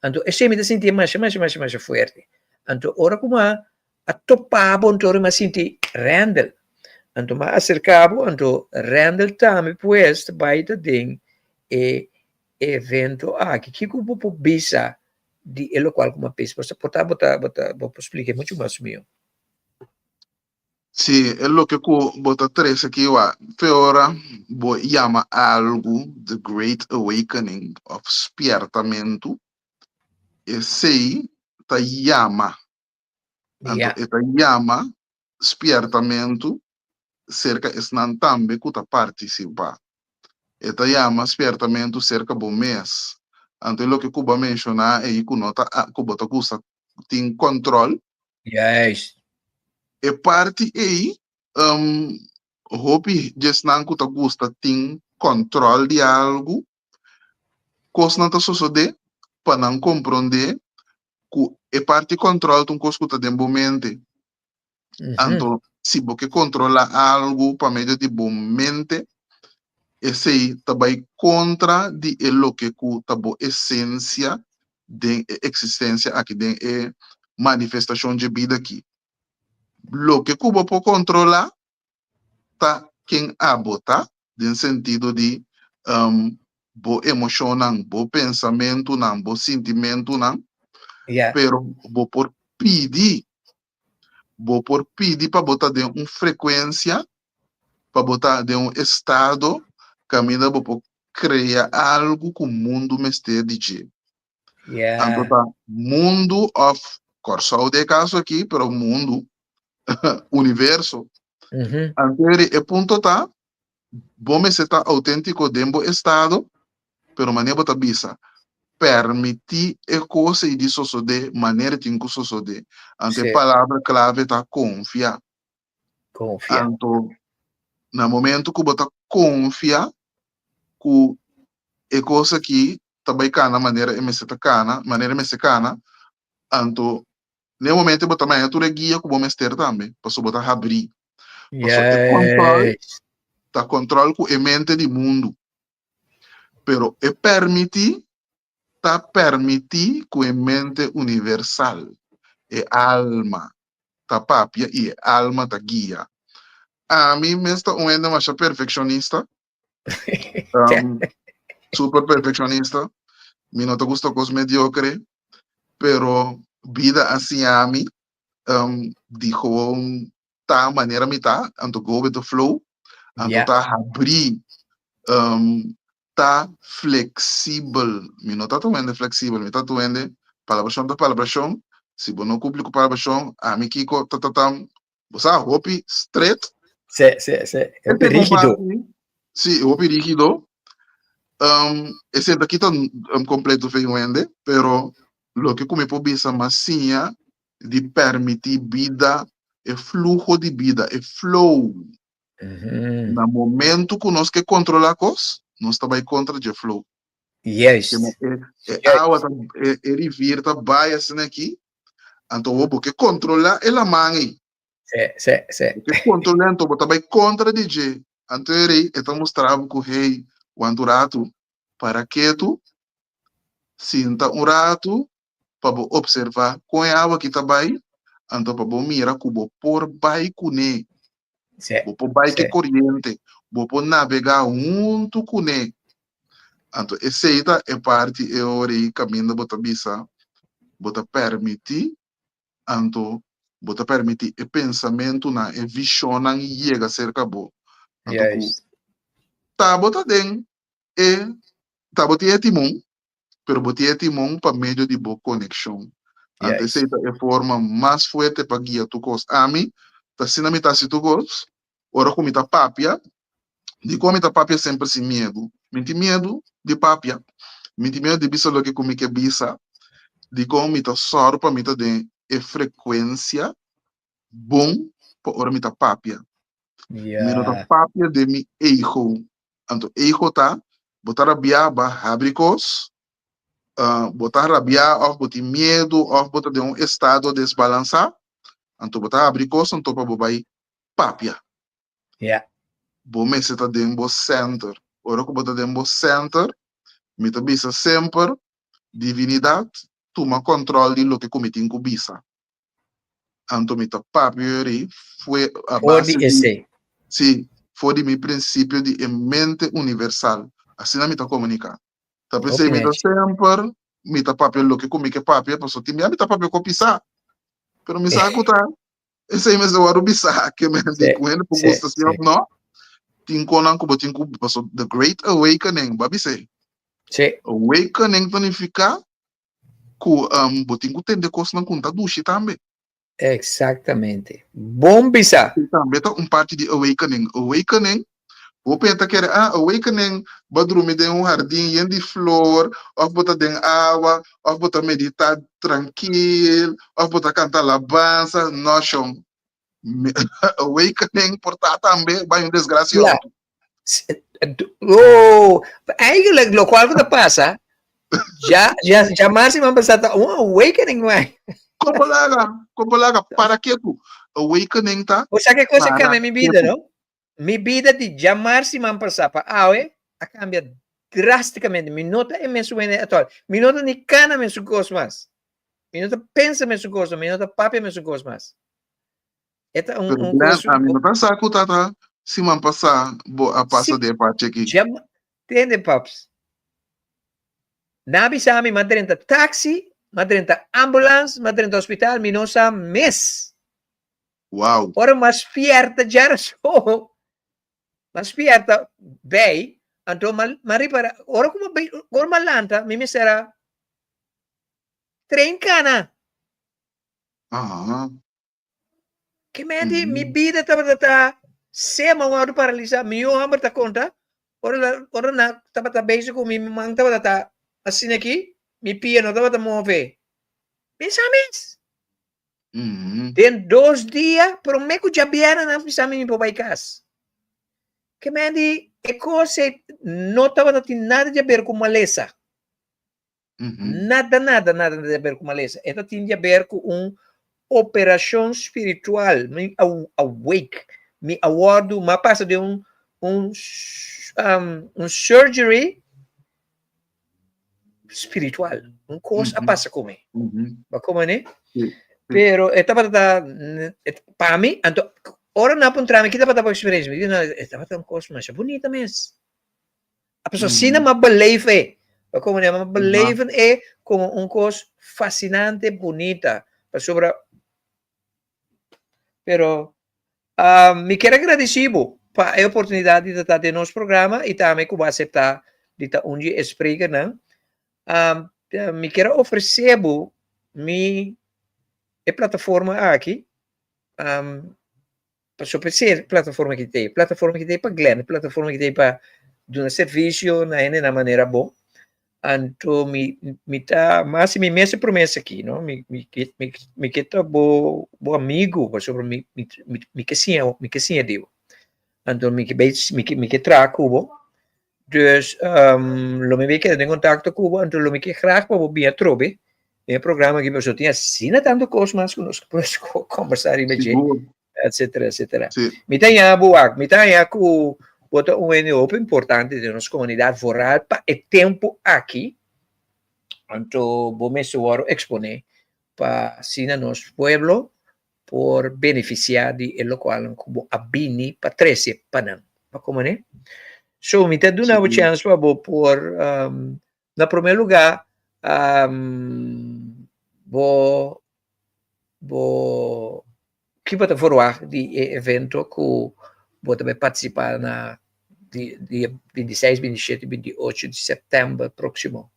Então, esse me senti mais forte. Então, ora como a topava então me senti Randall. Então, me acercava, então Randall também pues baita ding e evento aqui que eu vou bisa de ele qual como pes, você vou explicar muito mais meu. Sì, è lo che bota tre che va ora chiama algo the Great Awakening of Spiertamento esse ta llama. Anto Yeah. eta llama espertamento cerca esnan tambe kuta participa. Eta llama espertamento cerca bom mês. Anto lo que Cuba menciona aí kunota Cuba ta kusa tem control Juist. e parte aí hopi jesnan kuta gusta tem control de algo cos não tá suceder para não compreender que é parte control de um coisa que está dentro mente. Então, se você controla algo para meio de bom mente, esse aí também contra de lo que está boa essência de existência aqui de manifestação de vida aqui. Lo que Cuba pode controlar tá quem abota, no sentido de bo emoção, bo pensamento, bo sentimento, Yeah. pero bo por pedir para botar de uma frequência, para botar de um estado, caminha para criar algo que o mundo me esteja dizendo. Yeah. Então, tá, mundo of Corsol de caso aqui, pero mundo, universo. Então, é ponto tá, bom me se tá autêntico dentro do estado, pero maneira botar bisa. Permitir e coisa e disso de maneira que isso sucede. Ante palavra clave tá confiar. Confia. Então, no momento que você confia que é coisa que também cana maneira mexicana, então, no momento você também tu guia que você ter também, para você abrir. Tá controle com a mente do mundo. Pero é permitir com a mente universal, é alma, tá papia e é alma tá guia. A mim me está ainda mais perfeccionista, super perfeccionista, me não te gusta coisa mediocre, pero vida assim a mim, dijo tá maneira me tá, anto go with the flow, anto tá abrir, tá flexível, me não tá tuendo flexível, me tá tuendo palabração, se você não cumpre com palabração, a mim kiko você hopi straight. É rígido. Sim, hopi rígido. Esse daqui tá completo feiuende, pero lo que come por bisa massinha de permitir vida, é fluxo de vida, é flow. No momento que nós que controlar coisas, nós também contra o flow. Yes. Água é revirta, vai assim aqui, então o que controlar é a mãe. Que controlar, então você também contra o DJ. Então ele está mostrando que rei, quando rato, para que tu sinta rato, para observar com a água que está bem, então para mirar que o por vai cune, o por vai que corrente, o por navegar junto com ele. Então esse é parte é hora caminho bota bisa, bota permitir, então bota permitir o pensamento na e visão na chega cerca bo. Tá bota den e tá bota timão, pero bota timão para meio de boa conexão. Então essa é a forma mais forte para guiar tu cos. A mim, tá sendo me tá se tu cos, ora como tá papia, de como tá papia sempre sem medo. Menti medo de papia, menti medo de bisa lo que como que bisa, de como tá só para me tá de frequência bom para ora me tá papia. Me tá papia de mi ego. Então ego tá botar rabia ba abricos, botar rabia ou botar medo ou botar de estado desbalançado. Então botar abricos então para bobai papia. Bom me se tá dentro center. Ora que botar dentro center, me tá bisa sempre divinidade toma controle de lo que cometi em bisa. Então me tá papia foi a base de sim, foi de meu princípio de mente universal. Assim não me tá comunicar. Tá pensei me tá sempre me tá papia lo que comi que papia, passou time me tá papia copisar. Pero me sabe contar. Esse aí mesmo o bisa que me diz com ele por gosto assim, não? Tinkonan ko botin ko passou the Great Awakening, babi say. Awakening significa ku botinho tem de coisa não conta dushi também. Exactamente. Bom bisa. Também tá parte de awakening. Awakening, vou pensar que awakening, badrumi de jardim, e de flor, ou botar de água, ou botar meditar tranquilo, ou botar cantar alabança, noção. Awakening, portanto, também vai Ja. desgraciado. Oh, eigenlijk lo qual que passa, já mais uma pessoa um awakening, vai. Como laga, para que tu? Awakening tá? O sea que coisa Para cambia minha vida, não? Minha vida de jamais se man passar para a cambia drasticamente. Minha nota é mesmo atual. Minha nota nem cana mesmo gosto mais. Minha nota pensa mesmo gosto, minha nota papo mesmo gosto mais. Esta Pero coisa. a mim não pensa que tá, se man passar, a passa de parte aqui. Já entende, paps? Nabi sa amin, madrenta taxi, madrenta ambulance, madrenta hospital, minosa mes. Uau. Ora mas fierta jara so. Mas fierta bei, anto maripara. Ora como bei, ora malanta, mi misera trencana. Que mendi mi vida tata sema wadu paralisa, mi yo hamber ta conta. Ora na tata basic ko mi mang tata assim aqui, mi pia no tata move. Pensames. Den 2 dias, pero me que já vieram na pisame mi papai cas. Que me di, e coisa não estava tendo nada a ver com maleza. Nada a ver com maleza. Esta tinha a ver com operação espiritual, me awake, me awardo, me passa de um surgery espiritual, coisa passa comigo. Como né? Pero estava para mim, então, ora na pontrame que estava experiência, estava tão coisa mais bonita mesmo. A pessoa sina ma beleven, como né, ma beleven é como coisa fascinante, bonita, sobre. Pero me quero agradecer para a oportunidade de estar no nosso programa e também que vai aceitar de estar onde explica, não? Me quero oferecer me plataforma aqui, para oferecer plataforma que tem para Glenn, plataforma que tem para dar serviço na maneira boa. Então, me tá, mas me mesmo promessa aqui, não? Me que tá bom amigo, sobre me que sim deu. Então, me que trago bom. Dus, lo me que tem contato com então lo me que graag para bem trobe. É programa que você tinha assina tanto coisa mais conosco, depois conversar e etc. Me tem a boa, me tem a com outra open importante de nossa comunidade rural para o tempo aqui. Então, vou me exponer para sina nosso pueblo por beneficiar de lo qual como abini para 13 panam. Como né? So, me tem uma chance para por na primeiro lugar vou que pode formar de evento que vou também participar na dia 26, 27 e 28 de setembro próximo.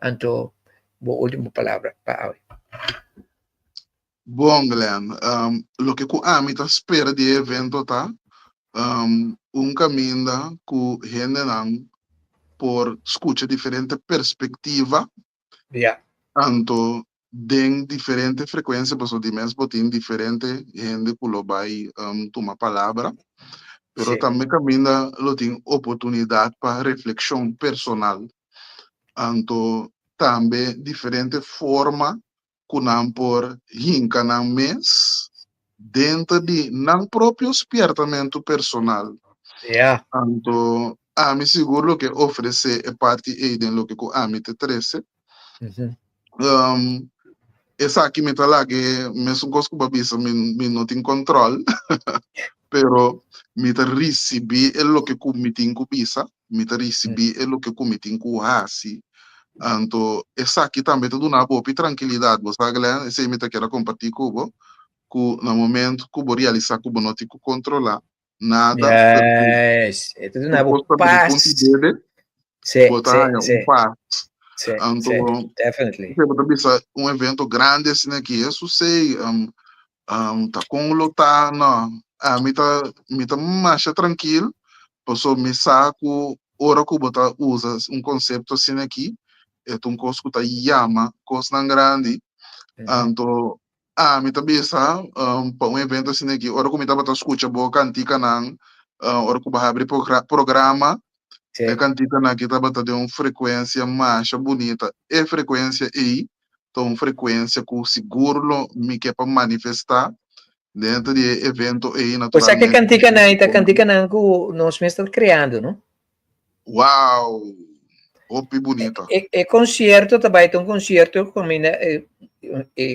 Então, boa última palavra para hoje. Bom, Glenn, o que a mim espera de evento tá caminho que gente por escuta diferente perspectiva. Tanto tem diferente frequência, mas de mesmo tem diferente gente que vai tomar palavra. Pero também caminha tem oportunidade para reflexão personal. Então, também diferente forma que não por rinca na mês dentro de não próprio despertamento personal. Então, a mim seguro que oferecer é parte aí de lo que a mim te trece. Essa aqui me tá lá que mesmo gosto que babisa me não tem controle. Pero me te recebi é lo que me tem cubisa, me te recebi é lo que me tem cuhasi. Então, essa aqui também te dá uma boa tranquilidade, você sabe, esse me te quero compartilhar com que no momento que vou realizar que não tem que controlar nada. Yes, itu na paz. Botar um paz. Sim, Então, definitely. bisa evento grande assim aqui, eu sei, tá com lutar, não, me tá mais tranquilo, posso me saco, hora que eu usa conceito assim aqui, é coisa que tá yama, coisa grande, então, me tá bisa, para evento assim aqui, hora que me tá escuta boa cantica não, hora que vai abrir programa, é Sim. cantica na que tava de uma frequência mais bonita. É frequência aí, então frequência que seguro me quer para manifestar dentro de evento aí Pois é que naturalmente. cantica não que nós mesmos estamos criando, não? Uau! Opi bonita. Concerto também tem concerto com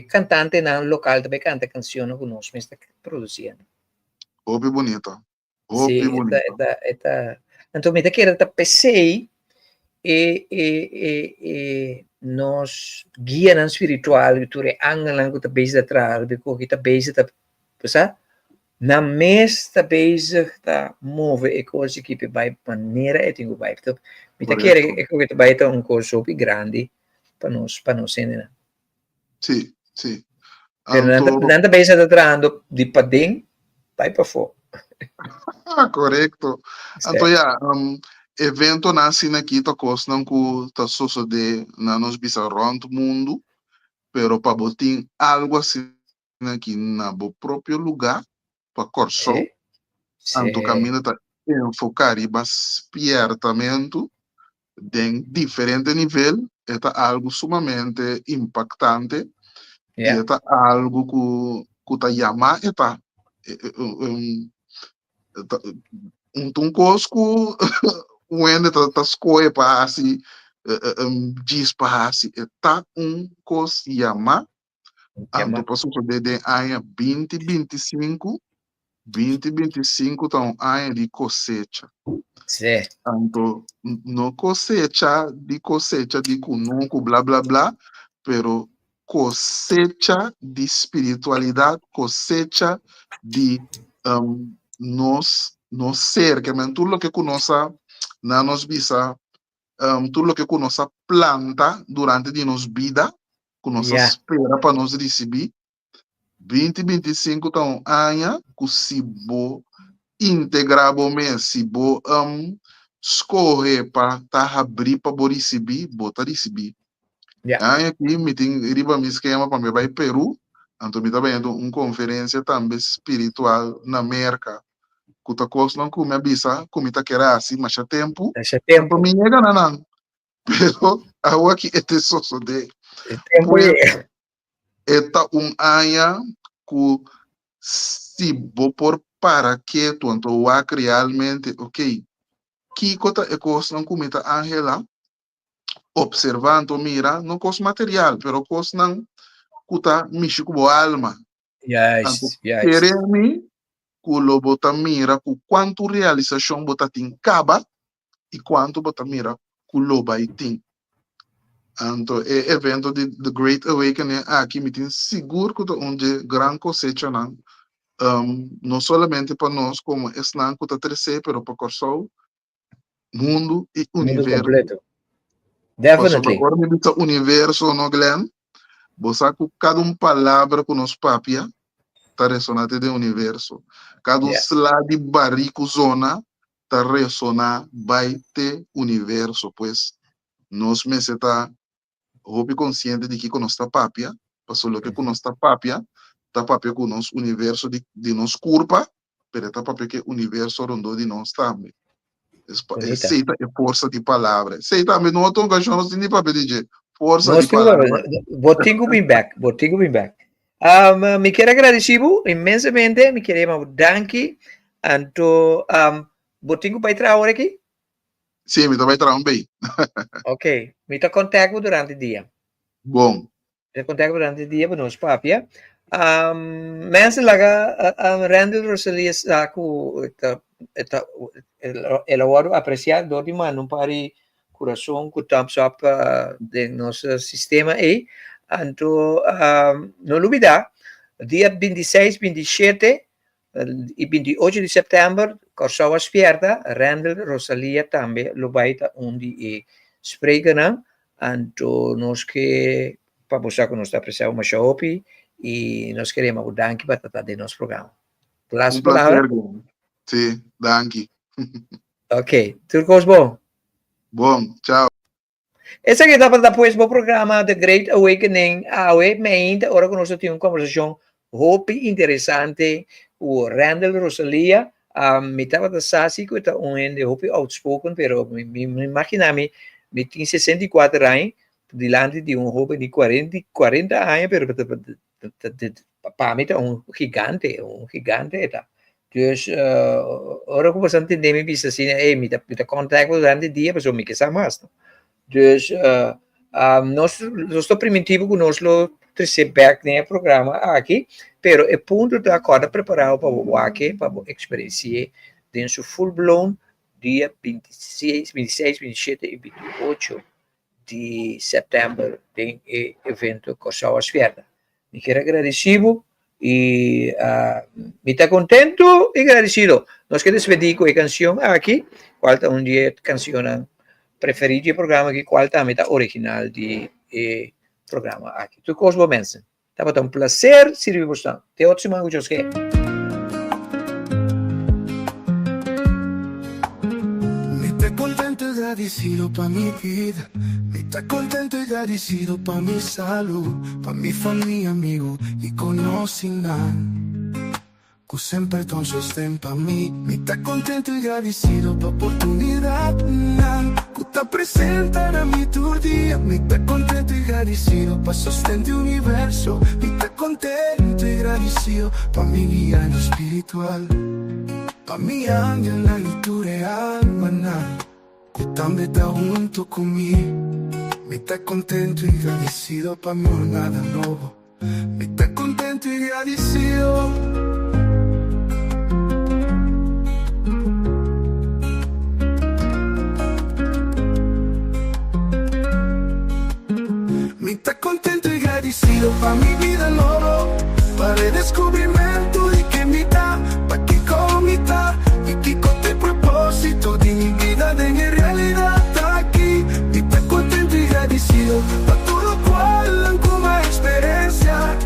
cantante no local também canta canções que nós mesmos estamos produzindo. Opi bonita. Opi Sim, bonita. então me quer da PC e nós guia espiritual que tu angelang que base da trás porque que base da pesa na mesta base da move e coisa que vai maneira e tenho vai então me quer é que vai ter coisa super grande para nós ainda Sim, sim. pero Então, nada base da trás de padem vai para fora. correto. Então, Certo. evento nasce aqui, tá coisa não que tá suceder na nos bisa around o mundo, pero para botar algo assim aqui na bo próprio lugar, para Corsol, anto Sim. caminho tá enfocar e apertamento de diferente nível, é algo sumamente impactante e Yeah. é algo que tá chama cosco onde tá escolhe para assim diz para assim tá cos chama anto posso de ano 2025 então ano de cosecha Sim. anto no cosecha de kununku blá blá blá pero cosecha de espiritualidade cosecha de nos ser que men tudo lo que conoça na nos bisa tudo lo que conoça planta durante de nos vida conoça Yeah. espera para nos receber 2025 então anha que se bo integrar bo se bo escorrer para tá abrir para bo receber bota receber Yeah. anha aqui me tem riba me esquema para me vai Peru então me tá vendo conferência também espiritual na América que tá coisa não que me avisa que tá querer assim mais a tempo Deixa então tempo. me chega não pero agora que este sosso de Tempo pues é. esta área que se vou por para que tu então realmente ok que cota é coisa não cometa Angela observando mira não coisa material pero coisa não cuta mishi com alma então Yes. Yes. querer-me que lo bota mira com quanto realização bota tem caba e quanto bota mira que lo vai tem então é evento de The Great Awakening aqui me tem seguro que onde grande cosecha não não somente para nós como esnan que está crescer pero para o mundo e Mundo universo completo. passou Definitely. agora me diz universo no Glenn você com cada palavra que nos papia está ressonante de universo cada Yeah. slide barrico zona está ressonar vai ter universo pois nós me está roupa consciente de que nós está papia passou o que nós está papia com o nosso universo de nos curva pero está papia que universo rondou de nós também Bonita. aceita é força de palavra aceita também não estou enganando de papel de força de Nós temos palavra botinho bem back. Botinho bem back. Me quero agradecer imensamente. Me quero danke. Então, botinho vai trabalhar aqui? sim me vai trabalhar bem Ok. Me tá contato durante o dia. bom Me contato durante o dia para nós, papia. Mensen laga Randall Rosalia aku elawado apreciar do di man pari coração que thumbs up de nosso sistema e então não olvidar dia 26, 27 e 28 de setembro Corsawa Spierta Randall Rosalia também lo vai ta onde e spreken Então, nós que, para mostrar que nós estamos apreciando uma shopping e nós queremos o danke para tratar de nosso programa. Las Um palavras? prazer, Glenn. Sim, danke. Ok, tudo bom? Bom, tchau. Essa aqui estava depois do programa The Great Awakening. Awakening, agora que nós temos uma conversação hope interessante. O Randall Rosalia, me estava da Sassi, que está um de hope outspoken, pero me imagina me tem 64 anos, diante de hope de 40 anos, pero para mim é um gigante, tá? Dus, agora que você entende, me vista assim, me dá contato durante o dia, mas eu me quer mais, Dus nós primitivo que nós lo back no programa aqui, pero o ponto da corda preparado para o aqui, para a experiência de seu full blown dia 26, 26, 27 e 28 de setembro tem evento Corsão às Fierdas. Me quero agradecido e me está contento e agradecido. Nós queremos despedir com a canção aqui, qual é um dia canção preferito do programa que qual também está original de programa aqui. Tu cosmo mensen. Estava um prazer servir você. Até outro semana que eu sei. Me está contento y agradecido pa' mi vida. Me está contento y agradecido pa' mi salud, pa' mi familia, amigo y conocinan. Que sempre tão sostém pra mim. Me tá contente e agradecido pra oportunidade que tá presente na minha todo dia. Me tá contente e agradecido pra sostém do universo. Me tá contente e agradecido pra minha guia no espiritual, pra minha ángel na leitura e alma que também tá junto comigo. Me tá contente e agradecido pra minha jornada nova. Me tá contente e agradecido. Me tá contento e agradecido pa' mi vida nova, para el descubrimiento de que me dá, pa' que comita y que con el propósito de mi vida de mi realidad tá aquí. Me tá contento e agradecido pa' todo cual como experiencia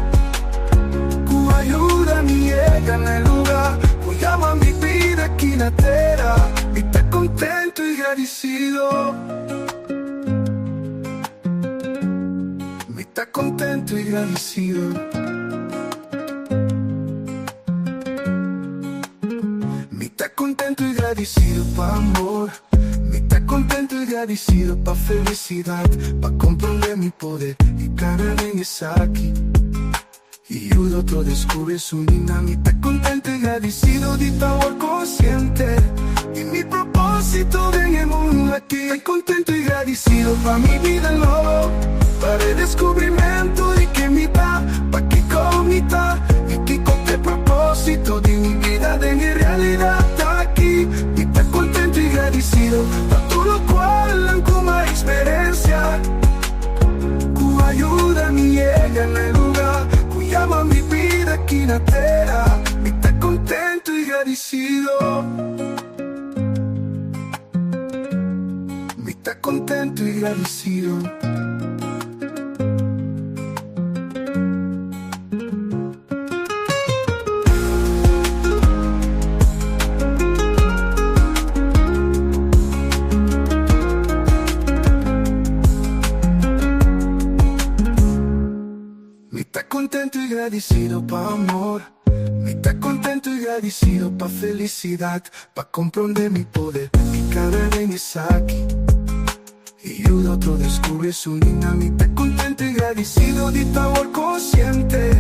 que ayuda me llega en el lugar que llama mi vida aquí na terra. Me tá contento e agradecido. Está contento y agradecido. Me está contento y agradecido pa' amor. Me está contento y agradecido pa' felicidad, pa' comprender mi poder y cara en esa aquí. Y el otro descubre su linda. Me está contento y agradecido de estar consciente y mi propósito en el mundo aquí. Estoy contento y agradecido pa' mi vida nueva, para el descubrimiento de que me da, pa' que comita y que con el propósito de mi vida de mi realidad está aquí. Me está contento y agradecido pa' todo lo cual como experiencia que ayuda me llega en el lugar que llama mi vida aquí na terra. Me está contento y agradecido. Me está contento y agradecido. Contento y agradecido pa' amor. Me está contento y agradecido pa' felicidad, pa' comprender mi poder y cada vez está aquí. Y el otro descubre su linda. Me está contento y agradecido de estar consciente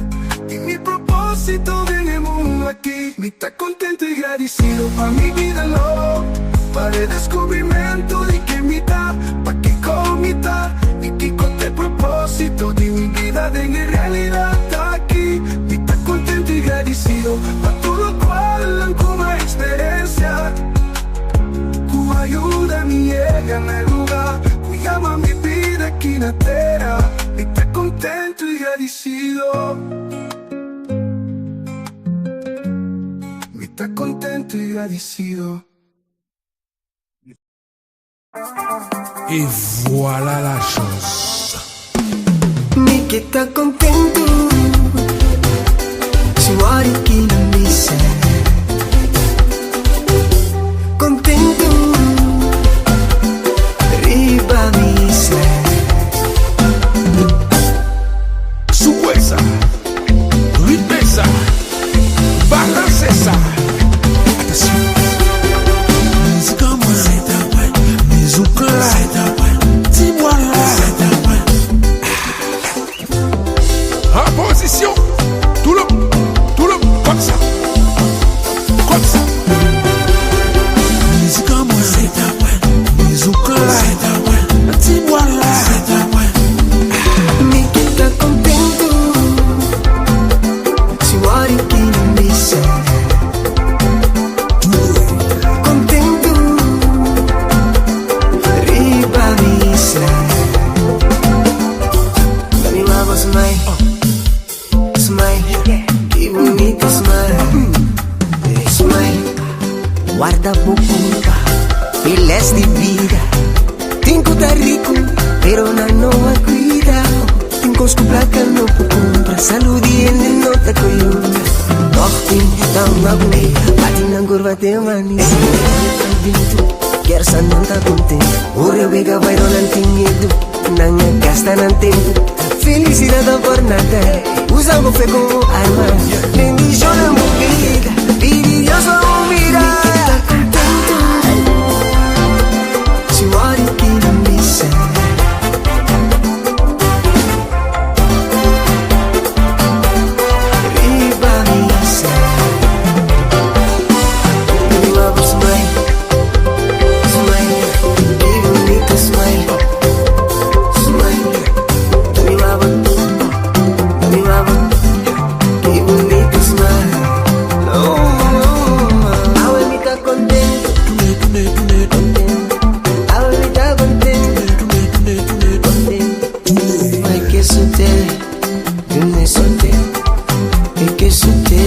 y mi propósito en el mundo aquí. Me está contento y agradecido pa' mi vida nueva, para el descubrimiento de que me da, pa' que comita y que con el propósito de mi vida de mi realidad está aquí. Me está contento y agradecido pa' todo cual como experiencia que ayuda me llega en el lugar que llama mi vida aquí na terra. Me está contento y agradecido. Me está contento y agradecido. Et voilà la chose. Mi que tá contento, suari que não me serve. Contento, riba me serve. Sukwesa, ritmesa, balancesa. Attention. Musique en moi, c'est un point. Musique là, c'est un point. Dis-moi là, c'est un point. En position, tout le, comme ça, comme ça. Musique en moi, c'est un point. Musique là, c'est un point. Dis-moi là, c'est un point. Mi que tá contento, suari que não me serve. Contento, riba me serve. Dá-me uma voz, mãe. Smile, que bonita smile. Smile, guarda pouco, feliz de vida. Tinco tá rico, pero não a cuida. Tinco placa não por compra, saúde ele não tá coiunda. Dortim, dá uma agonia, bate na curva tem uma nisso. Gersa não tá contente, o Rebecca vai não tem medo. Não gasta não tempo, felicidade por nada. Usando fé como arma, bendición en mi vida, y Dios lo mira. Está contento, si muere que no me serve. Riba me serve. Mi love smile, smile, que bonita smile, smile. Mi love, mi love. Que bonito smile. Oh, ahora me está contento. Ahora me está contento. Ay, que suerte, yo me solté. Y que suerte.